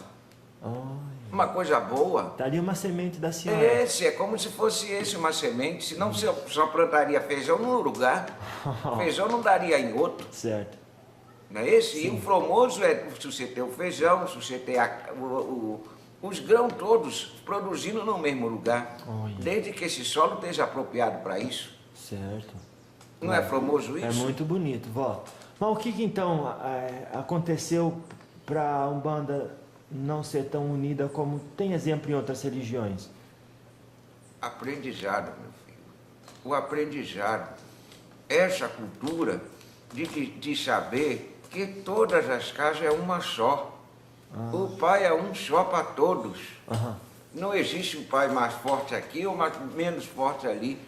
Olha, uma coisa boa. daria uma semente da senhora. Esse é como se fosse esse uma semente, senão você só plantaria feijão num lugar, feijão não daria em outro. Certo. Não é esse? E o formoso é se você tem o feijão, se você tem os grãos todos produzindo no mesmo lugar, Olha. desde que esse solo esteja apropriado para isso. Certo. Não é formoso É isso? muito bonito, vó. Mas o que então aconteceu para a Umbanda não ser tão unida como tem exemplo em outras religiões? Aprendizado, meu filho. O aprendizado. Essa cultura de saber que todas as casas é uma só. O pai é um só para todos. Aham. Não existe um pai mais forte aqui ou menos forte ali.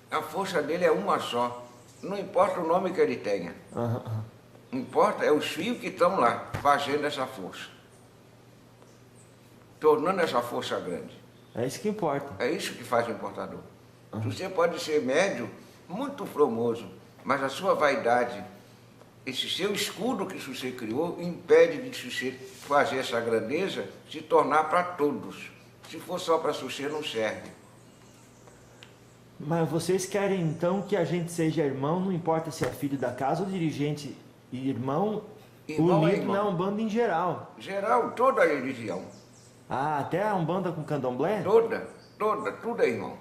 A força dele é uma só. Não importa o nome que ele tenha. Aham, aham. Não importa, é os filhos que estão lá fazendo essa força. Tornando essa força grande. É isso que importa. É isso que faz o importador. Você pode ser médio, muito formoso, mas a sua vaidade, esse seu escudo que você criou, impede de você fazer essa grandeza se tornar para todos. Se for só para você, não serve. Mas vocês querem então que a gente seja irmão, não importa se é filho da casa ou dirigente e irmão, Irmão é unido irmão. na Umbanda em geral. Geral, toda a religião, Ah, até a Umbanda com Candomblé? toda, tudo é irmão.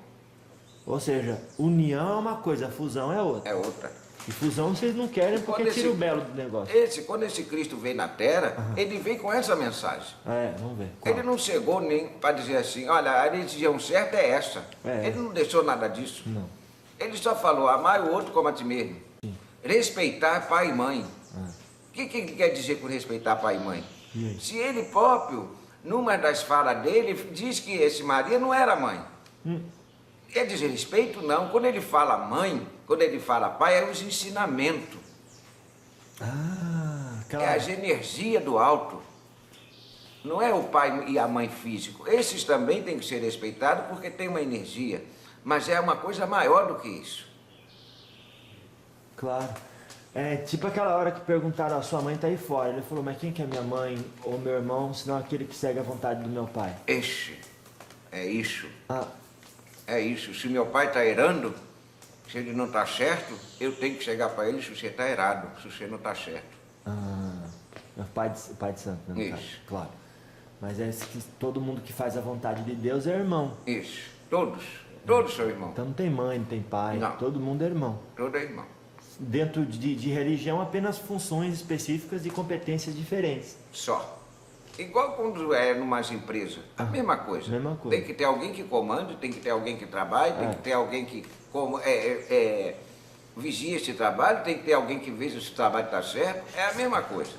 Ou seja, união é uma coisa, fusão é outra. É outra. E fusão vocês não querem porque Quando tira esse- o belo do negócio. Quando esse Cristo veio na Terra, ele veio com essa mensagem. Vamos ver. Qual? Ele não chegou nem para dizer assim, olha, a religião certa é essa. É. Ele não deixou nada disso. Não. Ele só falou, amar o outro como a ti mesmo. Respeitar pai e mãe. O que ele quer dizer com respeitar pai e mãe? E aí? Se ele próprio, numa das falas dele, diz que esse Maria não era mãe. Quer dizer, respeito não. Quando ele fala mãe, quando ele fala pai, é os ensinamentos. Ah, aquela... É as energias do alto. Não é o pai e a mãe físico. Esses também têm que ser respeitados porque tem uma energia. Mas é uma coisa maior do que isso. Claro. É tipo aquela hora que perguntaram, a sua mãe tá aí fora. Ele falou, mas quem que é minha mãe ou meu irmão, senão aquele que segue a vontade do meu pai? Este é isso. Ah, É isso. Se meu pai está errando, se ele não está certo, eu tenho que chegar para ele se você está errado, se você não está certo. é o pai de santo, né? no Isso. caso, claro. Mas é que todo mundo que faz a vontade de Deus é irmão. Isso. Todos. Todos são irmãos. Então não tem mãe, não tem pai, Não. todo mundo é irmão. Todo é irmão. Dentro de religião, apenas funções específicas e competências diferentes. Só. Igual quando é numa empresa, a mesma coisa. Mesma coisa. Tem que ter alguém que comande, tem que ter alguém que trabalhe, tem que ter alguém que vigia esse trabalho, tem que ter alguém que veja se o trabalho está certo. É a mesma coisa.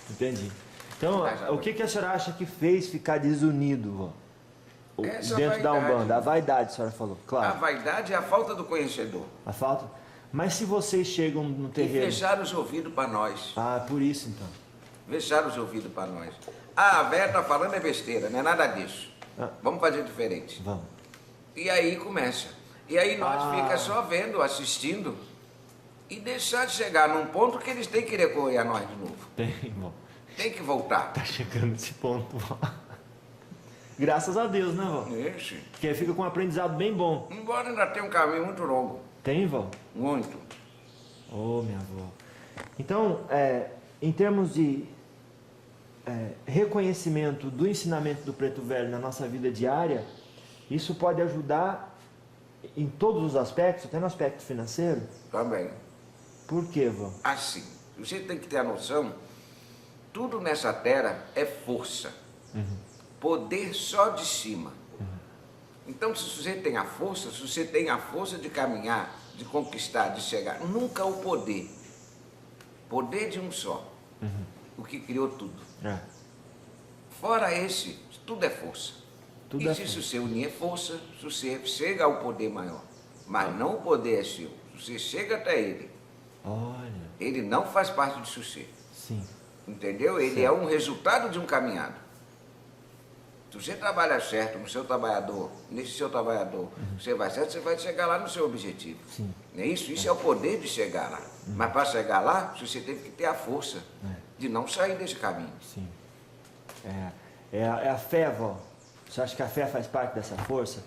Entendi. Então, Mas, o que a senhora acha que fez ficar desunido, vó? Essa Dentro da vaidade. Umbanda? A vaidade, a senhora falou, A claro. vaidade é a falta do conhecedor. A falta? Mas se vocês chegam no E terreiro... fecharam os ouvidos para nós. Ah, por isso então. Fecharam os ouvidos para nós. Ah, a véia está falando é besteira, não é nada disso. Vamos fazer diferente. Vamos. E aí começa. E aí nós fica só vendo, assistindo e deixar de chegar num ponto que eles têm que recorrer a nós de novo. Tem, vó. Tem que voltar. Tá chegando nesse ponto, vó. Graças a Deus, né, vó? Isso. Porque fica com um aprendizado bem bom. Embora ainda tenha um caminho muito longo. Tem, vó? Muito. Ô, minha avó. Então, em termos de reconhecimento do ensinamento do Preto Velho na nossa vida diária, isso pode ajudar em todos os aspectos, até no aspecto financeiro. Também. Por quê, vó? Assim, você tem que ter a noção, tudo nessa terra é força. Poder só de cima. Então, se você tem a força, se você tem a força de caminhar, de conquistar, de chegar, nunca o poder. Poder de um só. O que criou tudo. Fora esse, tudo é força. Tudo e é se força. você unir força, você chega ao poder maior. Mas não o poder é seu. Você chega até ele. Olha, Ele não faz parte de você. sim. Entendeu? Ele é um resultado de um caminhado. Se você trabalha certo no seu trabalhador, nesse seu trabalhador, você vai certo, você vai chegar lá no seu objetivo. Sim. Não é isso? Isso é o poder de chegar lá. Mas para chegar lá, você teve que ter a força de não sair desse caminho. Sim. É a fé, vó. Você acha que a fé faz parte dessa força?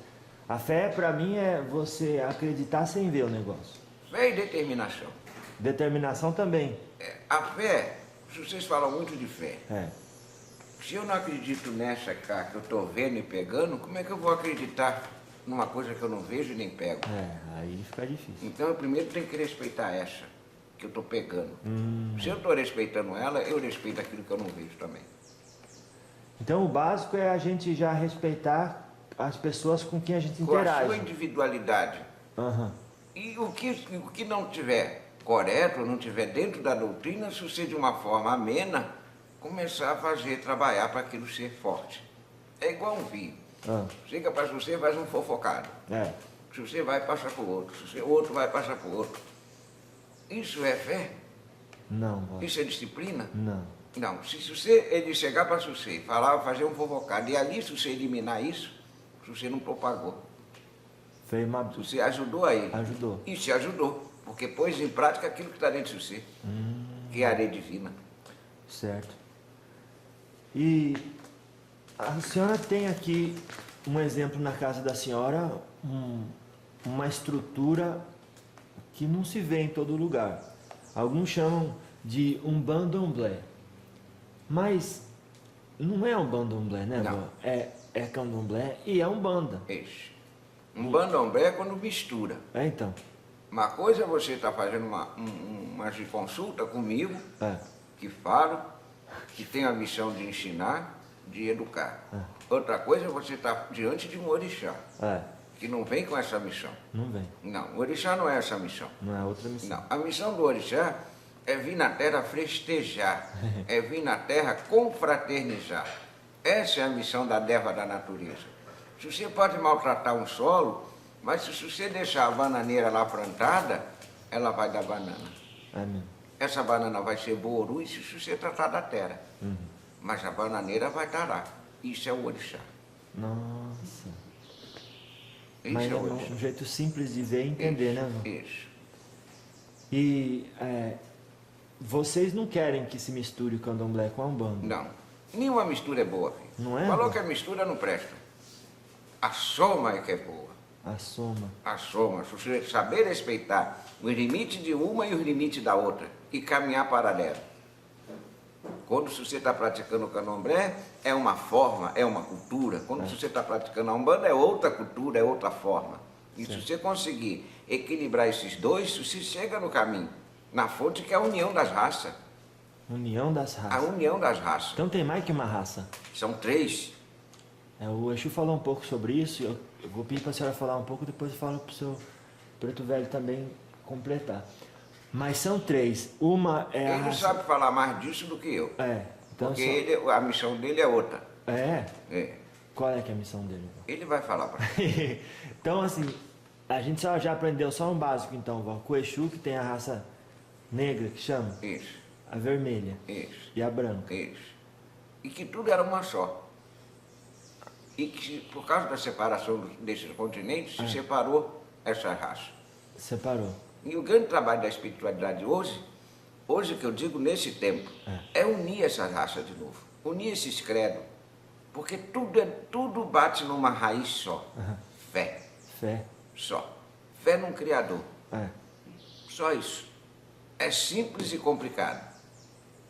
A fé, para mim, é você acreditar sem ver o negócio. Fé e determinação. Determinação também. A fé, vocês falam muito de fé. É. Se eu não acredito nessa cá que eu estou vendo e pegando, como é que eu vou acreditar numa coisa que eu não vejo e nem pego? Aí fica difícil. Então eu primeiro tenho que respeitar essa que eu estou pegando. Se eu estou respeitando ela, eu respeito aquilo que eu não vejo também. Então o básico é a gente já respeitar as pessoas com quem a gente Com a interage. sua individualidade. Aham. E o que não tiver correto, não tiver dentro da doutrina, se você de uma forma amena, começar a fazer, trabalhar para aquilo ser forte. É igual um vinho. Chega para você, faz um fofocado. Se você vai, passa para o outro. Se o outro vai, passa para o outro. Isso é fé? Não, vó. Isso é disciplina? Não. Não. Se você, ele chegar para você, falar, fazer um fofocado, e ali se você eliminar isso, se você não propagou. Fez uma... Se você ajudou a ele. Ajudou. E se ajudou. Porque pôs em prática aquilo que está dentro de você. Que é a lei divina. Certo. E a senhora tem aqui um exemplo na casa da senhora, uma estrutura que não se vê em todo lugar. Alguns chamam de umbandomblé. Mas não é umbandomblé, né, Não. vó? É candomblé e é umbanda. Isso. Um bandomblé é quando mistura. Então. Uma coisa é você estar fazendo uma consulta comigo, que falo, que tem a missão de ensinar, de educar. Outra coisa é você estar diante de um orixá, que não vem com essa missão. Não vem. Não, o orixá não é essa missão. Não é outra missão. Não, a missão do orixá é vir na terra festejar, é vir na terra confraternizar. Essa é a missão da deva da natureza. Se você pode maltratar um solo, mas se você deixar a bananeira lá plantada, ela vai dar banana. É mesmo. Essa banana vai ser boa e se você tratar da terra. Mas a bananeira vai estar lá. Isso é o orixá. Nossa. Isso Mas é é o orixá. um jeito simples de ver e entender, né, vó? Isso. E vocês não querem que se misture o candomblé com a umbanda? Não. Nenhuma mistura é boa, filho. Não é? Falou que a mistura não presta. A soma é que é boa. A soma. A soma. Se você saber respeitar os limites de uma e os limites da outra e caminhar paralelo. Quando você está praticando o candomblé, é uma forma, é uma cultura. Quando você está praticando a Umbanda, é outra cultura, é outra forma. E se você conseguir equilibrar esses dois, você chega no caminho, na fonte que é a união das raças. União das A raças. união das raças. Então tem mais que uma raça. São 3. O Exu falou um pouco sobre isso. Eu vou pedir para a senhora falar um pouco, depois eu falo para o seu Preto Velho também completar. Mas são 3. Uma é a Ele raça... sabe falar mais disso do que eu. Então porque a missão dele é outra. É? É. Qual é que é a missão dele? Ele vai falar para você. Então, assim, a gente já aprendeu só um básico, então, vó. Com o Exu, que tem a raça negra, que chama? Isso. A vermelha. Isso. E a branca. Isso. E que tudo era uma só. E que, por causa da separação desses continentes, se separou essa raça. Separou. E o grande trabalho da espiritualidade hoje que eu digo nesse tempo, é unir essa raça de novo. Unir esses credos. Porque tudo bate numa raiz só. Fé. Fé. Só. Fé num Criador. É. Só isso. É simples e complicado.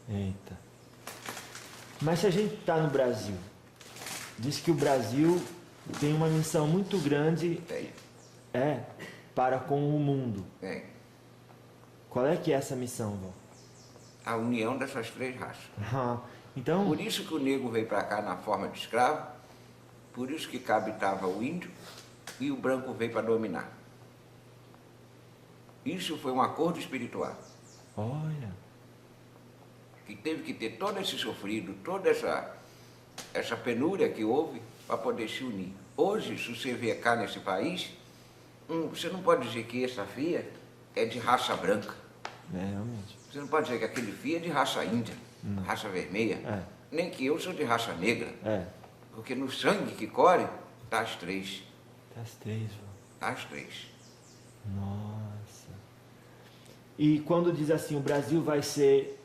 Eita. Mas se a gente está no Brasil, diz que o Brasil tem uma missão muito grande para com o mundo. Tem. Qual é que é essa missão, vó? A união dessas 3 raças. Então... Por isso que o negro veio para cá na forma de escravo, por isso que cá habitava o índio e o branco veio para dominar. Isso foi um acordo espiritual. Olha. Que teve que ter todo esse sofrido, toda essa penúria que houve para poder se unir. Hoje, se você vier cá nesse país, você não pode dizer que essa filha é de raça branca. Realmente. Você não pode dizer que aquele filho é de raça índia, raça vermelha, nem que eu sou de raça negra. Porque no sangue que corre, tá as 3. Tá as 3, vó. Tá as 3. Nossa. E quando diz assim, o Brasil vai ser...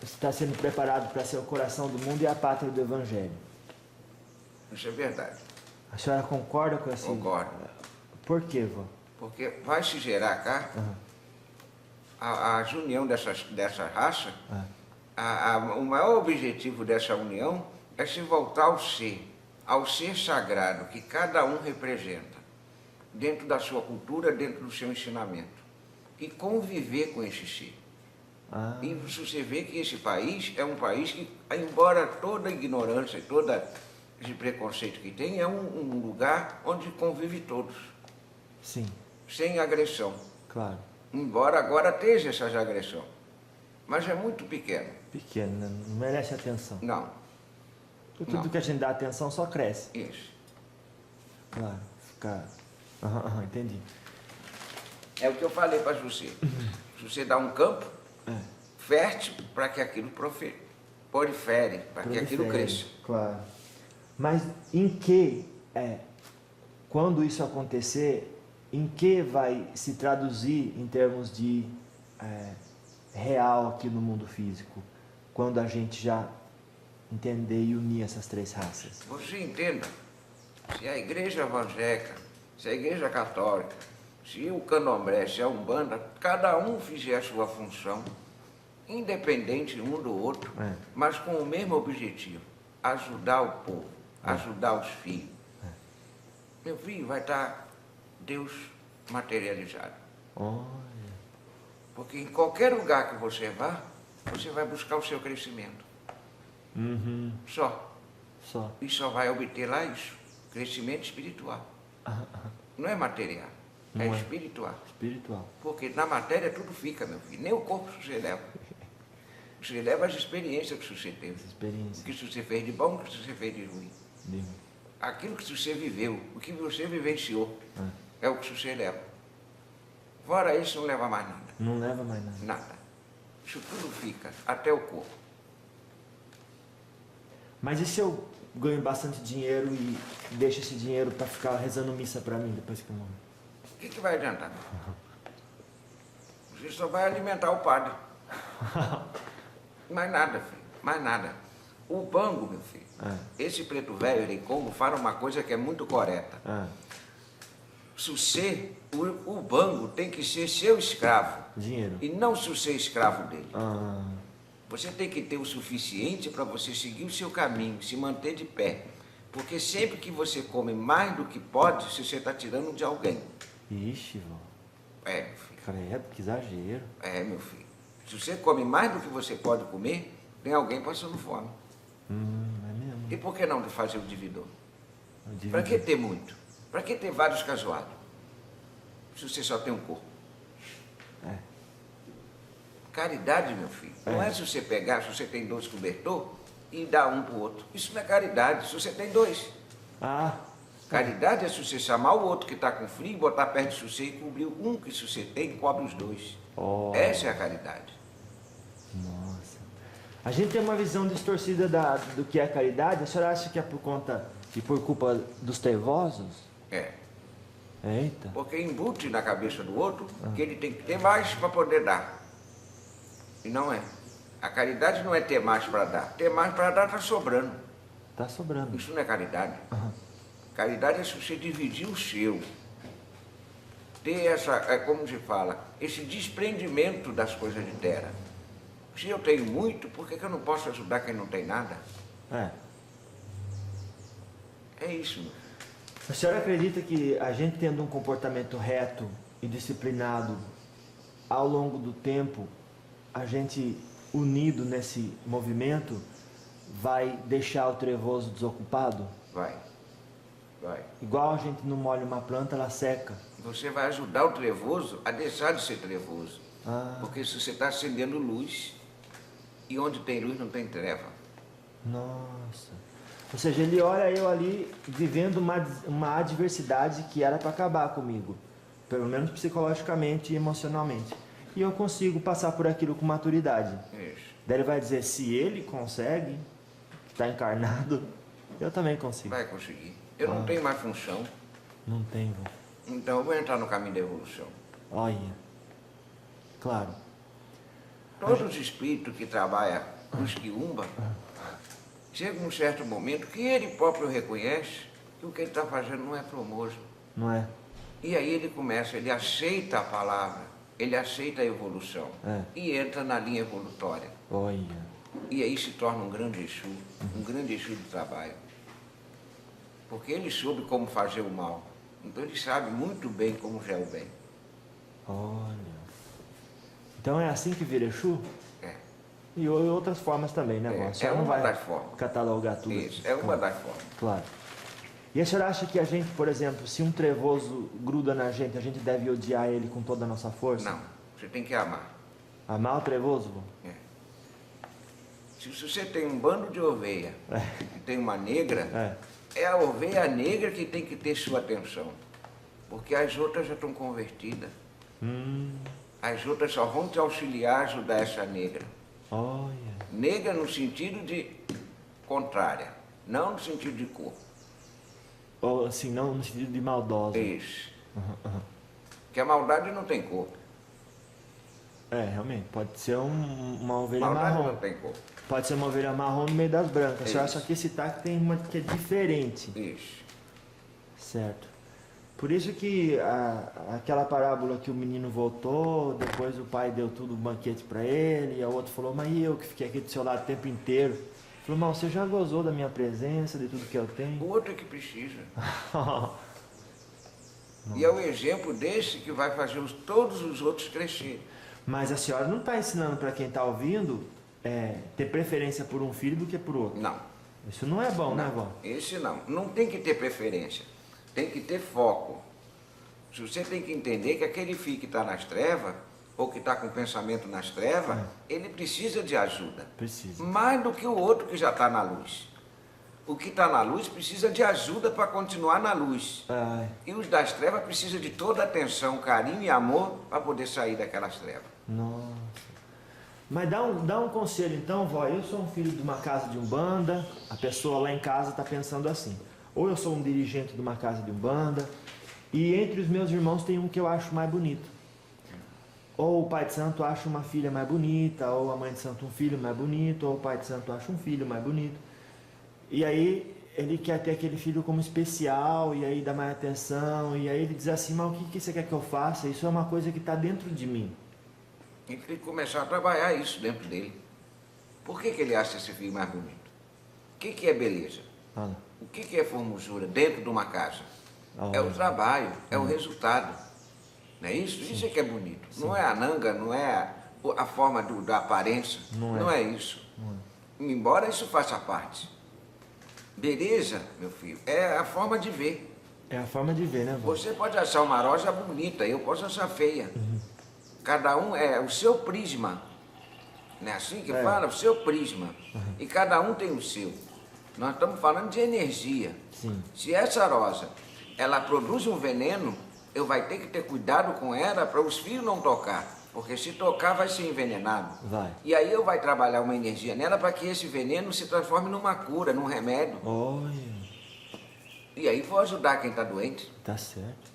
está sendo preparado para ser o coração do mundo e a pátria do Evangelho. Isso é verdade. A senhora concorda com essa... Concordo. Por quê, vó? Porque vai se gerar cá a união dessa raça. O maior objetivo dessa união é se voltar ao ser sagrado que cada um representa, dentro da sua cultura, dentro do seu ensinamento, e conviver com esse ser. E você vê que esse país é um país que, embora toda a ignorância e todo esse preconceito que tem, é um lugar onde convive todos. Sim. Sem agressão. Claro. Embora agora esteja essa agressão. Mas é muito pequeno. Pequeno, né? Não merece atenção. Não. Tudo que a gente dá atenção só cresce. Isso. Claro. Fica... entendi. É o que eu falei para você. Se você dá um campo fértil para que aquilo prolifere, para que aquilo cresça. Claro. Mas em que, quando isso acontecer, em que vai se traduzir em termos de real aqui no mundo físico, quando a gente já entender e unir essas 3 raças? Você entenda, se a igreja evangélica, se a igreja católica, se o candomblé, se a Umbanda, cada um fizer a sua função, independente um do outro, mas com o mesmo objetivo, ajudar o povo, ajudar os filhos. Meu filho, vai estar Deus materializado. Olha. Porque em qualquer lugar que você vá, você vai buscar o seu crescimento. Só. E só vai obter lá isso, crescimento espiritual. Não é material, é espiritual. Espiritual. Porque na matéria tudo fica, meu filho, nem o corpo você leva. Você leva as experiências que você teve. O que você fez de bom, o que você fez de ruim. Aquilo que você viveu, o que você vivenciou, é o que você leva. Fora isso, não leva mais nada. Não leva mais nada. Nada. Isso tudo fica, até o corpo. Mas e se eu ganho bastante dinheiro e deixo esse dinheiro para ficar rezando missa para mim depois que eu morrer? O que vai adiantar? Você só vai alimentar o padre. Mais nada, filho. Mais nada. O bango, meu filho, esse preto velho, ele Congo, fala uma coisa que é muito correta. O bango tem que ser seu escravo. Dinheiro. E não ser escravo dele. Você tem que ter o suficiente para você seguir o seu caminho, se manter de pé. Porque sempre que você come mais do que pode, você está tirando de alguém. Ixi, vó. É, meu filho. Credo, que exagero. É, meu filho. Se você come mais do que você pode comer, tem alguém passando fome. É mesmo. E por que não fazer o dividor? Eu Para que dividi. ter muito? Para que ter vários casuados? Se você só tem um corpo. É. Caridade, meu filho, não é se você pegar, se você tem 2 cobertor e dar um para o outro. Isso não é caridade, se você tem 2. Ah, Caridade é se você chamar o outro que está com frio, botar perto de você e cobrir um que se você tem, cobre os 2. ó. Essa é a caridade. Nossa. A gente tem uma visão distorcida do que é caridade. A senhora acha que é por conta e por culpa dos trevosos? É. Eita. Porque embute na cabeça do outro que ele tem que ter mais para poder dar. E não é. A caridade não é ter mais para dar. Ter mais para dar está sobrando. Tá sobrando. Isso não é caridade. Caridade é se você dividir o seu. Ter essa, como se fala, esse desprendimento das coisas de terra. Se eu tenho muito, por que eu não posso ajudar quem não tem nada? É. É isso. Meu. A senhora acredita que a gente tendo um comportamento reto e disciplinado ao longo do tempo, a gente unido nesse movimento vai deixar o trevoso desocupado? Vai. Vai. Igual a gente não molha uma planta, ela seca. Você vai ajudar o trevoso a deixar de ser trevoso. Ah, Porque se você está acendendo luz, e onde tem luz não tem treva. nossa. Ou seja, ele olha eu ali vivendo uma adversidade que era para acabar comigo. Pelo menos psicologicamente e emocionalmente. E eu consigo passar por aquilo com maturidade. Isso. Daí ele vai dizer, se ele consegue, que está encarnado, eu também consigo. Vai conseguir. Eu não tenho mais função, Não tem, vô. então eu vou entrar no caminho da evolução. Olha. Claro. Todos os espíritos que trabalham os quiumba, chega um certo momento que ele próprio reconhece que o que ele está fazendo não é formoso. Não é? E aí ele começa, ele aceita a palavra, ele aceita a evolução e entra na linha evolutória. Olha. E aí se torna um grande Exu do trabalho. Porque ele soube como fazer o mal. Então ele sabe muito bem como é o bem. Olha. Então é assim que vira Exu? É. E outras formas também, né, vó? A senhora não uma vai das formas. catalogar tudo. Isso, aqui. é uma das formas. Claro. E a senhora acha que a gente, por exemplo, se um trevoso gruda na gente, a gente deve odiar ele com toda a nossa força? Não, você tem que amar. Amar o trevoso, vô? É. Se você tem um bando de ovelha e tem uma negra, é a ovelha negra que tem que ter sua atenção. Porque as outras já estão convertidas. As outras só vão te auxiliar a ajudar essa negra. Olha. Negra no sentido de contrária, não no sentido de cor. Ou assim, não no sentido de maldosa. Isso. Que a maldade não tem cor. É, realmente. Pode ser uma ovelha Maldade marrom. não tem cor. Pode ser uma ovelha marrom no meio das brancas. A senhora Isso. só quis citar que tem uma que é diferente. Isso. Certo. Por isso que aquela parábola que o menino voltou, depois o pai deu tudo o banquete para ele, e o outro falou, mas e eu que fiquei aqui do seu lado o tempo inteiro? Falou, mas você já gozou da minha presença, de tudo que eu O tenho? outro é que precisa. E é o exemplo desse que vai fazer todos os outros crescer. Mas a senhora não está ensinando para quem está ouvindo ter preferência por um filho do que por outro. Não. Isso não é bom, né, vó? Esse não. Não tem que ter preferência. Tem que ter foco. Se você tem que entender que aquele filho que está nas trevas, ou que está com o pensamento nas trevas, ele precisa de ajuda. Precisa. Mais do que o outro que já está na luz. O que está na luz precisa de ajuda para continuar na luz. Ai, E os das trevas precisam de toda atenção, carinho e amor para poder sair daquelas trevas. nossa. Mas dá um conselho então, vó. Eu sou um filho de uma casa de umbanda, a pessoa lá em casa está pensando assim. Ou eu sou um dirigente de uma casa de umbanda, e entre os meus irmãos tem um que eu acho mais bonito. Ou o pai de santo acha uma filha mais bonita, ou a mãe de santo um filho mais bonito, ou o pai de santo acha um filho mais bonito. E aí ele quer ter aquele filho como especial, e aí dá mais atenção, e aí ele diz assim, mas o que você quer que eu faça? Isso é uma coisa que está dentro de mim. Ele tem que começar a trabalhar isso dentro dele. Por que ele acha esse fio mais bonito? O que é beleza? Fala. O que é formosura dentro de uma casa? É o trabalho, é o resultado. Não é isso? Sim. Isso é que é bonito. Sim. Não é a nanga, não é a forma da aparência. Não é isso. Embora isso faça parte. Beleza, meu filho, é a forma de ver. É a forma de ver, né, vô? Você pode achar uma rosa bonita, eu posso achar feia. Cada um é o seu prisma. Não é assim que fala? O seu prisma. E cada um tem o seu. Nós estamos falando de energia. Sim. Se essa rosa, ela produz um veneno, eu vai ter que ter cuidado com ela para os fios não tocar. Porque se tocar vai ser envenenado. Vai. E aí eu vai trabalhar uma energia nela para que esse veneno se transforme numa cura, num remédio. Olha. E aí vou ajudar quem está doente. Tá certo.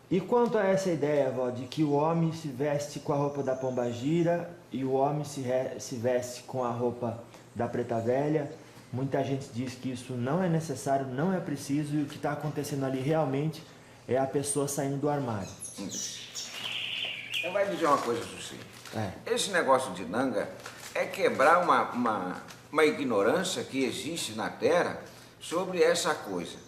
E quanto a essa ideia, vó, de que o homem se veste com a roupa da pombagira e o homem se veste com a roupa da preta velha, muita gente diz que isso não é necessário, não é preciso, e o que está acontecendo ali realmente é a pessoa saindo do armário. Eu vou dizer uma coisa para você. Esse negócio de nanga é quebrar uma ignorância que existe na Terra sobre essa coisa.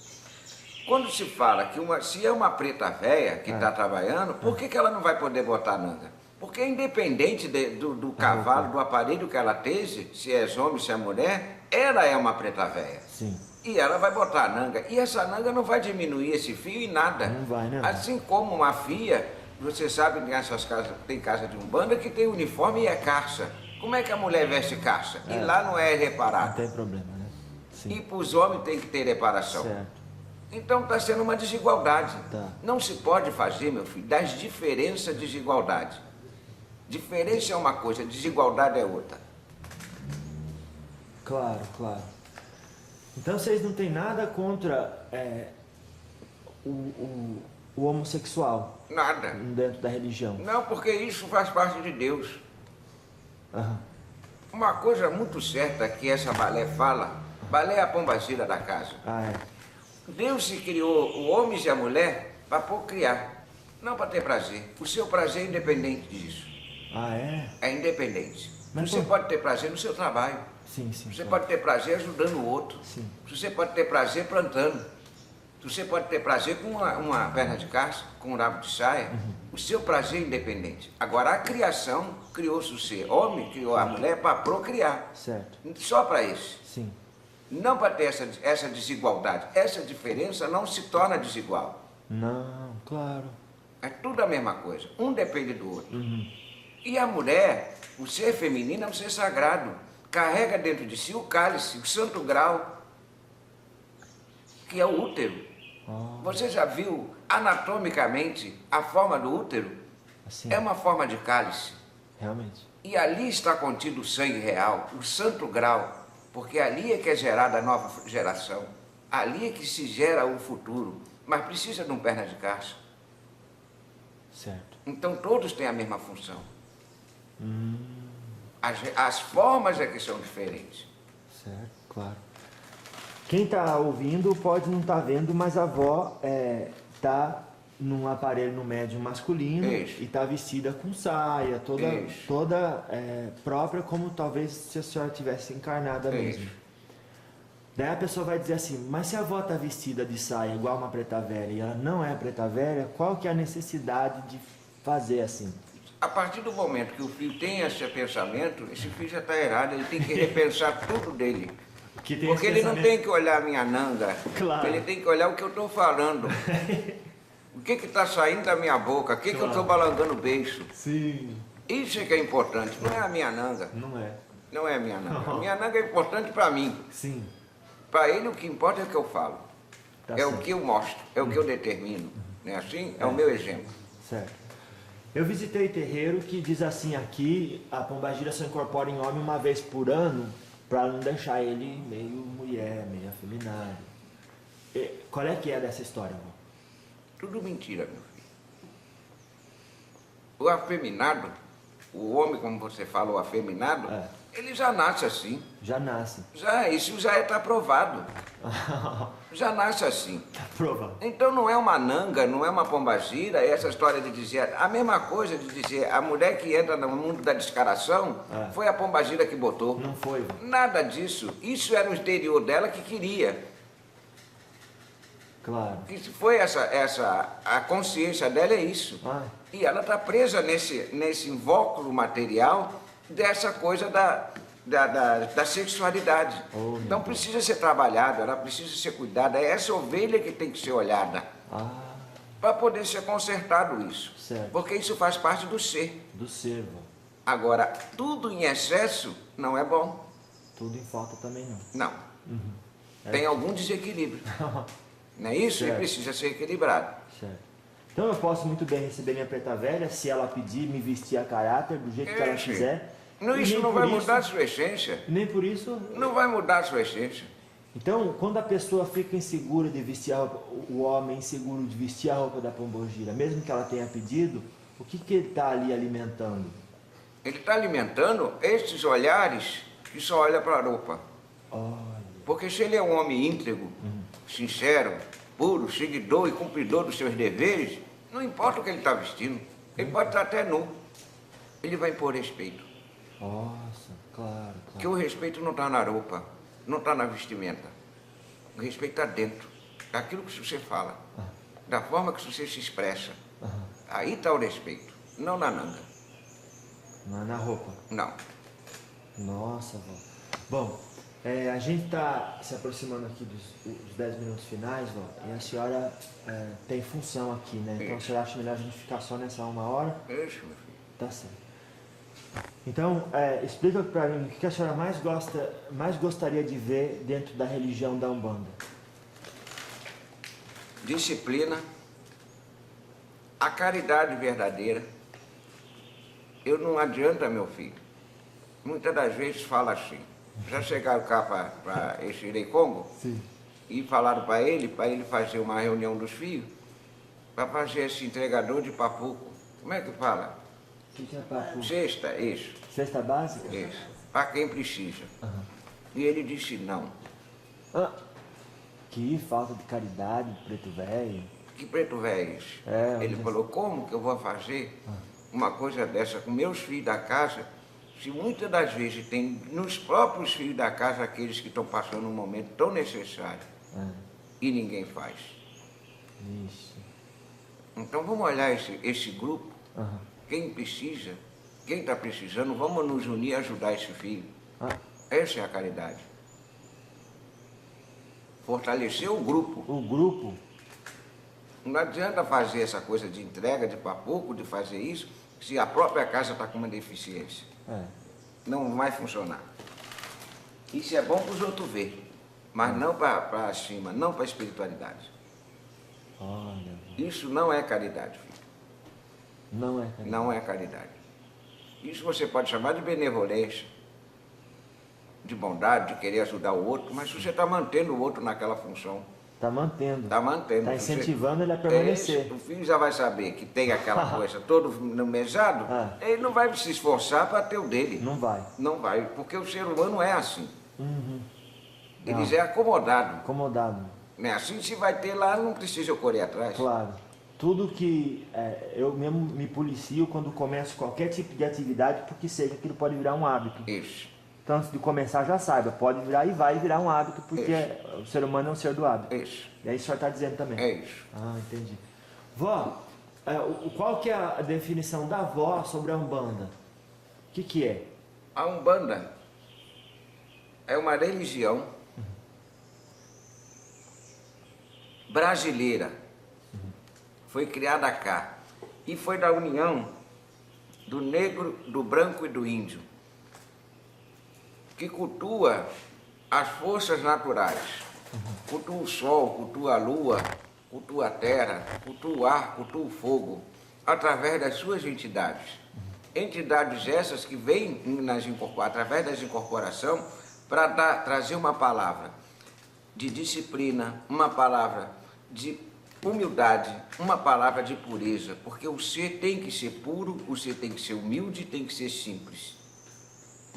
Quando se fala que se é uma preta velha que está trabalhando, por que ela não vai poder botar nanga? Porque independente do cavalo, do aparelho que ela esteja, se é homem, se é mulher, ela é uma preta velha. Sim. E ela vai botar a nanga. E essa nanga não vai diminuir esse fio em nada. Não vai, né? Assim como uma fia, você sabe que nessas casas, tem casa de umbanda que tem uniforme e é carça. Como é que a mulher veste carça? E lá não é reparado. Não tem problema, né? Sim. E para os homens tem que ter reparação. Certo. Então está sendo uma desigualdade. Tá. Não se pode fazer, meu filho, das diferenças desigualdade. Diferença é uma coisa, desigualdade é outra. Claro, claro. Então vocês não têm nada contra o homossexual Nada. dentro da religião? Não, porque isso faz parte de Deus. Aham. Uma coisa muito certa que essa balé fala, balé é a pombagira da casa. Ah, é. Deus se criou o homem e a mulher para procriar, não para ter prazer. O seu prazer é independente disso. Ah, é? É independente. Mas você por- pode ter prazer no seu trabalho. Sim, sim. Você claro. pode ter prazer ajudando o outro. Sim. Você pode ter prazer plantando. Você pode ter prazer com uma perna de caça, com um rabo de saia. O seu prazer é independente. Agora, a criação criou-se o ser. Homem criou a mulher para procriar. Certo. Só para isso. Sim. Não para ter essa desigualdade. Essa diferença não se torna desigual. Não, claro. É tudo a mesma coisa. Um depende do outro. E a mulher, o ser feminino é um ser sagrado. Carrega dentro de si o cálice, o santo grau, que é o útero. Oh, Você já viu anatomicamente a forma do útero? assim, É uma forma de cálice. realmente. E ali está contido o sangue real, o santo grau, porque ali é que é gerada a nova geração. Ali é que se gera o futuro. Mas precisa de um perna de caça. Certo. Então todos têm a mesma função. As formas é que são diferentes. Certo, claro. Quem está ouvindo pode não estar vendo, mas a avó está num aparelho no médium masculino Isso. e está vestida com saia, Isso. toda própria, como talvez se a senhora tivesse encarnada mesmo. Isso. Daí a pessoa vai dizer assim, mas se a avó está vestida de saia igual uma preta velha e ela não é preta velha, qual que é a necessidade de fazer assim? A partir do momento que o filho tem esse pensamento, esse filho já está errado, ele tem que repensar tudo dele. Que tem Porque esse ele não pensamento- tem que olhar a minha nanga, Claro. ele tem que olhar o que eu estou falando. O que está saindo da minha boca, o que eu estou balangando o beiço. Sim, Isso é que é importante, não é a minha nanga. não é. Não é a minha nanga. A minha nanga é importante para mim. Sim, Para ele o que importa é o que eu falo. tá É certo. o que eu mostro, é o que eu determino. Não é assim? É o meu exemplo. Certo. Eu visitei terreiro que diz assim aqui, a pombagira só incorpora em homem uma vez por ano, para não deixar ele meio mulher, meio afeminado. Qual é que é dessa história, avó? Tudo mentira, meu filho. O afeminado, o homem, como você fala, o afeminado, Ele já nasce assim. Já nasce. Isso já está provado. Já nasce assim. Tá provado. Então não é uma nanga, não é uma pombagira, é essa história de dizer... A mesma coisa de dizer, a mulher que entra no mundo da descaração, foi a pombagira que botou. Não foi. Nada disso. Isso era o exterior dela que queria. Claro. Isso foi a consciência dela é isso. E ela está presa nesse invólucro material dessa coisa da sexualidade. Então precisa ser trabalhada, ela precisa ser cuidada. É essa ovelha que tem que ser olhada. Para poder ser consertado isso. Certo. Porque isso faz parte do ser. Do ser, vô. Agora, tudo em excesso não é bom. Tudo em falta também não. Não. Tem algum desequilíbrio. Não é isso? Certo. E precisa ser equilibrado. Certo. Então eu posso muito bem receber minha preta velha, se ela pedir, me vestir a caráter, do jeito que ela quiser. Não, isso não vai mudar a sua essência. Nem por isso... Não vai mudar a sua essência. Então, quando a pessoa fica insegura de vestir a roupa, o homem inseguro de vestir a roupa da pombogira, mesmo que ela tenha pedido, o que ele está ali alimentando? Ele está alimentando esses olhares que só olham para a roupa. Olha. Porque se ele é um homem íntegro, sincero, puro, seguidor e cumpridor dos seus deveres, não importa o que ele está vestindo. Ele pode estar até nu. Ele vai impor respeito. Nossa, claro. Porque o respeito não está na roupa, não está na vestimenta. O respeito está dentro, daquilo que você fala, da forma que você se expressa. Aí está o respeito, não na nanga. Não é na roupa? Não. Nossa, vó. Bom, a gente está se aproximando aqui dos 10 minutos finais, vó, e a senhora tem função aqui, né? Então a senhora acha melhor a gente ficar só nessa 1 hora? Isso, meu filho. Tá certo. Então, explica para mim o que a senhora mais gostaria de ver dentro da religião da Umbanda. Disciplina, a caridade verdadeira. Eu não adianta, meu filho. Muitas das vezes fala assim. Já chegaram cá para esse Irei Congo? Sim. E falaram para ele fazer uma reunião dos filhos, para fazer esse entregador de papuco. Como é que fala? Cesta, isso. Cesta básica? Isso. Para quem precisa. E ele disse não. Que falta de caridade, preto velho. Que preto velho é isso? Ele falou, como que eu vou fazer uma coisa dessa com meus filhos da casa, se muitas das vezes tem nos próprios filhos da casa aqueles que estão passando um momento tão necessário e ninguém faz. Isso. Então vamos olhar esse grupo, quem precisa, quem está precisando, vamos nos unir e ajudar esse filho. Essa é a caridade. Fortalecer o grupo. O grupo? Não adianta fazer essa coisa de entrega de papuco, de fazer isso, se a própria casa está com uma deficiência. Não vai funcionar. Isso é bom para os outros ver, mas não para cima, não para a espiritualidade. Olha. Isso não é caridade, filho. Não é caridade. Não é caridade. Isso você pode chamar de benevolência, de bondade, de querer ajudar o outro, mas você está mantendo o outro naquela função. Está mantendo. Está mantendo. Está incentivando ele a permanecer. O filho já vai saber que tem aquela coisa todo no mesado, ele não vai se esforçar para ter o dele. Não vai. Não vai, porque o ser humano é assim. Eles é acomodado. Acomodado. Não é assim, se vai ter lá, não precisa eu correr atrás. Claro. Tudo que eu mesmo me policio quando começo qualquer tipo de atividade, porque sei que aquilo pode virar um hábito. Isso. Então, antes de começar, já saiba, pode virar e vai virar um hábito, porque o ser humano é um ser do hábito. Isso. E aí o senhor está dizendo também. É isso. Entendi. Vó, qual que é a definição da vó sobre a Umbanda? O que é? A Umbanda é uma religião brasileira. Foi criada cá. E foi da união do negro, do branco e do índio, que cultua as forças naturais. Cultua o sol, cultua a lua, cultua a terra, cultua o ar, cultua o fogo, através das suas entidades. Entidades essas que vêm através das incorporações para trazer uma palavra de disciplina, uma palavra de humildade, uma palavra de pureza, porque o ser tem que ser puro, o ser tem que ser humilde, tem que ser simples.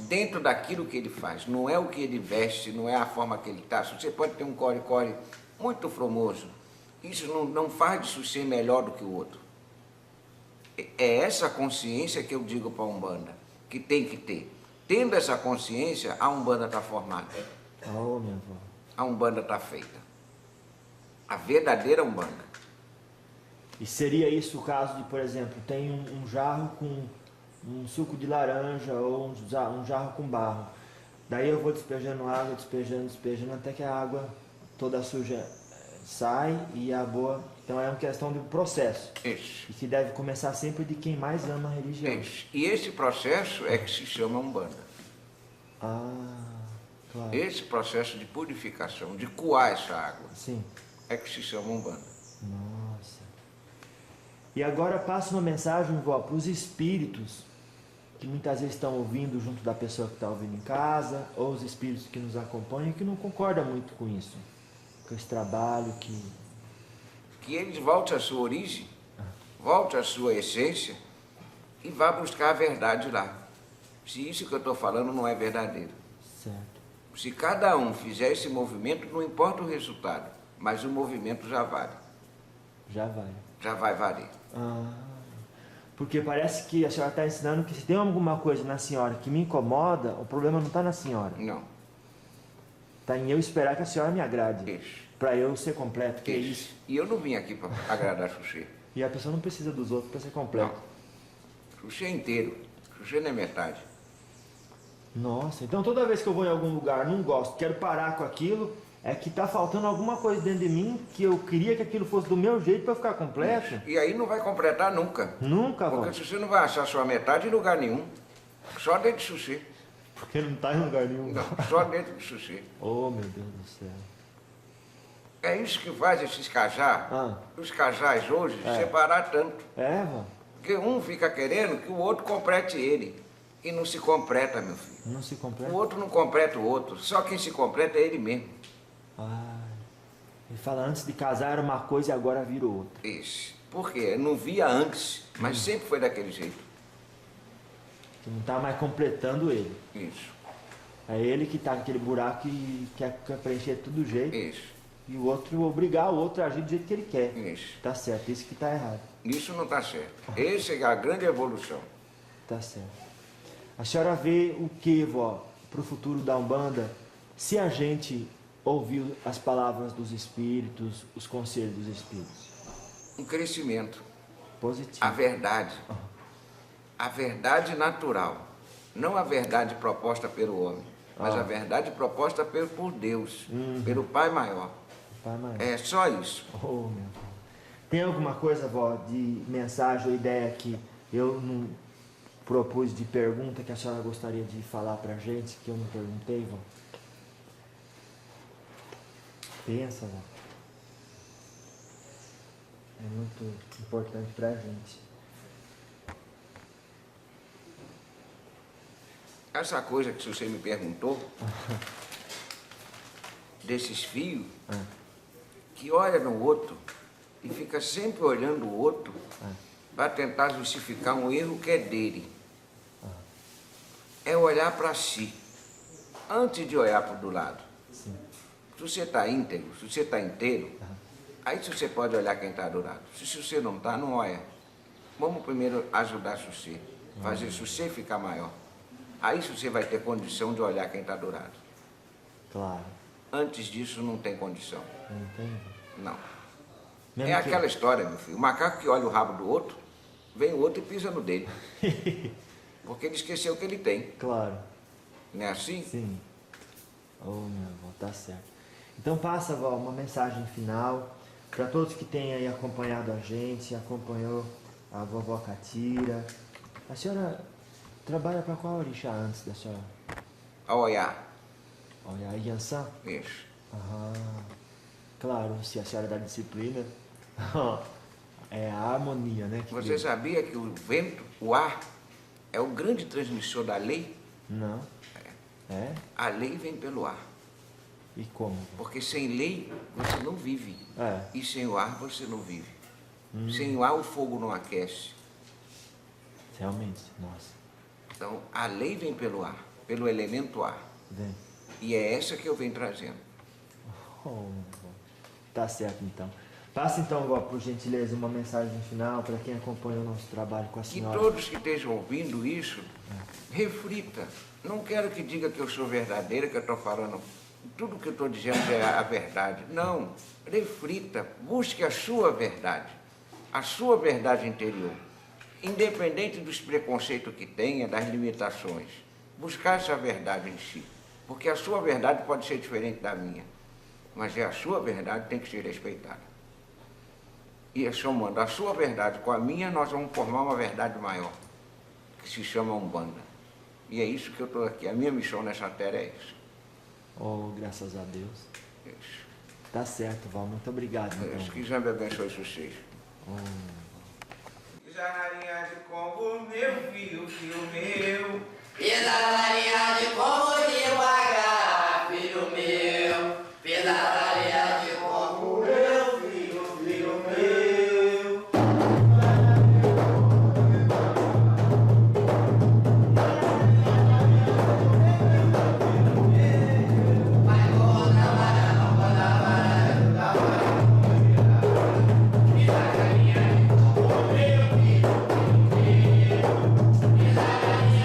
dentro daquilo que ele faz. Não é o que ele veste, não é a forma que ele está. Você pode ter um core-core muito formoso. Isso não faz de você melhor do que o outro. É essa consciência que eu digo para a Umbanda, que tem que ter. Tendo essa consciência, a Umbanda está formada. Oh, minha avó. A Umbanda está feita. A verdadeira Umbanda. E seria isso o caso de, por exemplo, tem um jarro com um suco de laranja ou um jarro com barro. Daí eu vou despejando água, despejando, até que a água toda suja sai e a boa... Então é uma questão de processo. Isso. E que deve começar sempre de quem mais ama a religião. Isso. E esse processo é que se chama Umbanda. Ah, claro. Esse processo de purificação, de coar essa água, Sim. é que se chama Umbanda. Nossa. E agora passa uma mensagem, vó, para os espíritos que muitas vezes estão ouvindo junto da pessoa que está ouvindo em casa, ou os espíritos que nos acompanham e que não concordam muito com isso, com esse trabalho Que eles voltem à sua origem, voltem à sua essência e vá buscar a verdade lá. Se isso que eu estou falando não é verdadeiro. Certo. Se cada um fizer esse movimento, não importa o resultado, mas o movimento já vale. Já vai. Já vai valer. Ah, porque parece que a senhora está ensinando que se tem alguma coisa na senhora que me incomoda, o problema não está na senhora. Não. Está em eu esperar que a senhora me agrade. Isso. Para eu ser completo, que é isso. E eu não vim aqui para agradar Xuxê. E a pessoa não precisa dos outros para ser completo. Não. Xuxê inteiro. Xuxê não é metade. Nossa, então toda vez que eu vou em algum lugar, não gosto, quero parar com aquilo, é que tá faltando alguma coisa dentro de mim que eu queria que aquilo fosse do meu jeito para ficar completo. Isso. E aí não vai completar nunca. Nunca, vó. Porque Xuxê não vai achar sua metade em lugar nenhum. Só dentro de Xuxê. Porque não tá em lugar nenhum. Não, só dentro de Xuxê. Oh, meu Deus do céu. É isso que faz esses casais, os casais hoje, separar tanto. É, vó? Porque um fica querendo que o outro complete ele. E não se completa, meu filho. Não se completa? O outro não completa o outro. Só quem se completa é ele mesmo. Ah, ele fala antes de casar era uma coisa e agora virou outra. Isso. Por quê? Eu não via antes, mas sempre foi daquele jeito. Que não tá mais completando ele. Isso. É ele que tá naquele buraco e quer preencher de todo jeito. Isso. E o outro obrigar o outro a agir do jeito que ele quer. Isso. Tá certo, isso que tá errado. Isso não está certo. Essa é a grande evolução. Tá certo. A senhora vê o que, vó, pro futuro da Umbanda, se a gente ouvir as palavras dos espíritos, os conselhos dos espíritos? Um crescimento. Positivo. A verdade. A verdade natural. Não a verdade proposta pelo homem, mas a verdade proposta por Deus, pelo Pai Maior. Pai Maior. É só isso. Oh, meu Deus. Tem alguma coisa, vó, de mensagem ou ideia que eu não propus de pergunta que a senhora gostaria de falar pra gente, que eu não perguntei, vó? Pensa, vó. É muito importante pra gente. Essa coisa que você me perguntou, desses fios, que olha no outro e fica sempre olhando o outro para tentar justificar um erro que é dele. É olhar para si, antes de olhar para o do lado. Sim. Se você está íntegro, se você está inteiro, aí você pode olhar quem está do lado. Se você não está, não olha. Vamos primeiro ajudar você, fazer você ficar maior. Aí você vai ter condição de olhar quem está do lado. Claro. Antes disso, não tem condição. Não tem? Não. Mesmo É que- aquela história, meu filho. O macaco que olha o rabo do outro, vem o outro e pisa no dele. Porque ele esqueceu o que ele tem. Claro. Não é assim? Sim. Oh, minha avó, tá certo. Então passa, vó, uma mensagem final para todos que têm aí acompanhado a gente, acompanhou a vovó Catira. A senhora trabalha para qual orixá antes da senhora? A olhar. Olha, a Yansan? Isso. Ah, claro, se a senhora é da disciplina, é a harmonia, né? que Você Deus- sabia que o vento, o ar, é o grande transmissor da lei? Não. É? A lei vem pelo ar. E como? Porque sem lei você não vive. É. E sem o ar você não vive. Sem o ar o fogo não aquece. Realmente, nossa. Então a lei vem pelo ar. pelo elemento ar. Vem. E é essa que eu venho trazendo. Oh, tá certo, então. Passa, então, vó, por gentileza, uma mensagem final para quem acompanha o nosso trabalho com a Que senhora. todos que estejam ouvindo isso, reflita. Não quero que diga que eu sou verdadeira, que eu estou falando, tudo que eu estou dizendo é a verdade. Não, reflita, busque a sua verdade interior. Independente dos preconceitos que tenha, das limitações, buscar essa verdade em si. Porque a sua verdade pode ser diferente da minha, mas é a sua verdade que tem que ser respeitada. E somando a sua verdade com a minha, nós vamos formar uma verdade maior, que se chama Umbanda. E é isso que eu estou aqui. A minha missão nessa terra é isso. Oh, graças a Deus. Isso. Tá certo, vó. Muito obrigado, então. Que Deus me abençoe vocês. Pisa na linha de combo, meu filho meu. Pisa na linha de combo devagar, filho meu. Pisa na linha de combo, meu filho meu. Pisa na linha de combo, meu filho meu. Pisa na linha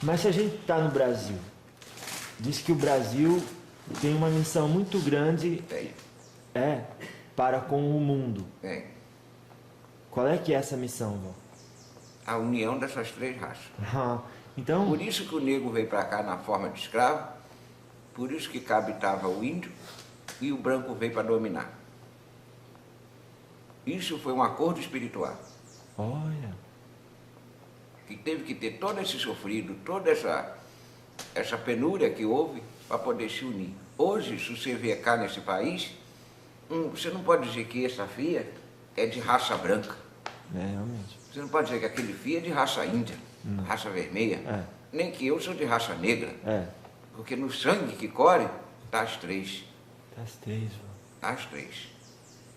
Mas se a gente está no Brasil, diz que o Brasil tem uma missão muito grande para com o mundo. Tem. Qual é que é essa missão, Vô? A união dessas três raças. Então... Por isso que o negro veio para cá na forma de escravo, por isso que cá habitava o índio e o branco veio para dominar. Isso foi um acordo espiritual. Olha... Que teve que ter todo esse sofrido, toda essa penúria que houve para poder se unir. Hoje, se você vier cá nesse país, você não pode dizer que essa filha é de raça branca. Realmente. Você não pode dizer que aquele filho é de raça índia, raça vermelha, nem que eu sou de raça negra. Porque no sangue que corre, está as três. Das 3, vó. Às 3.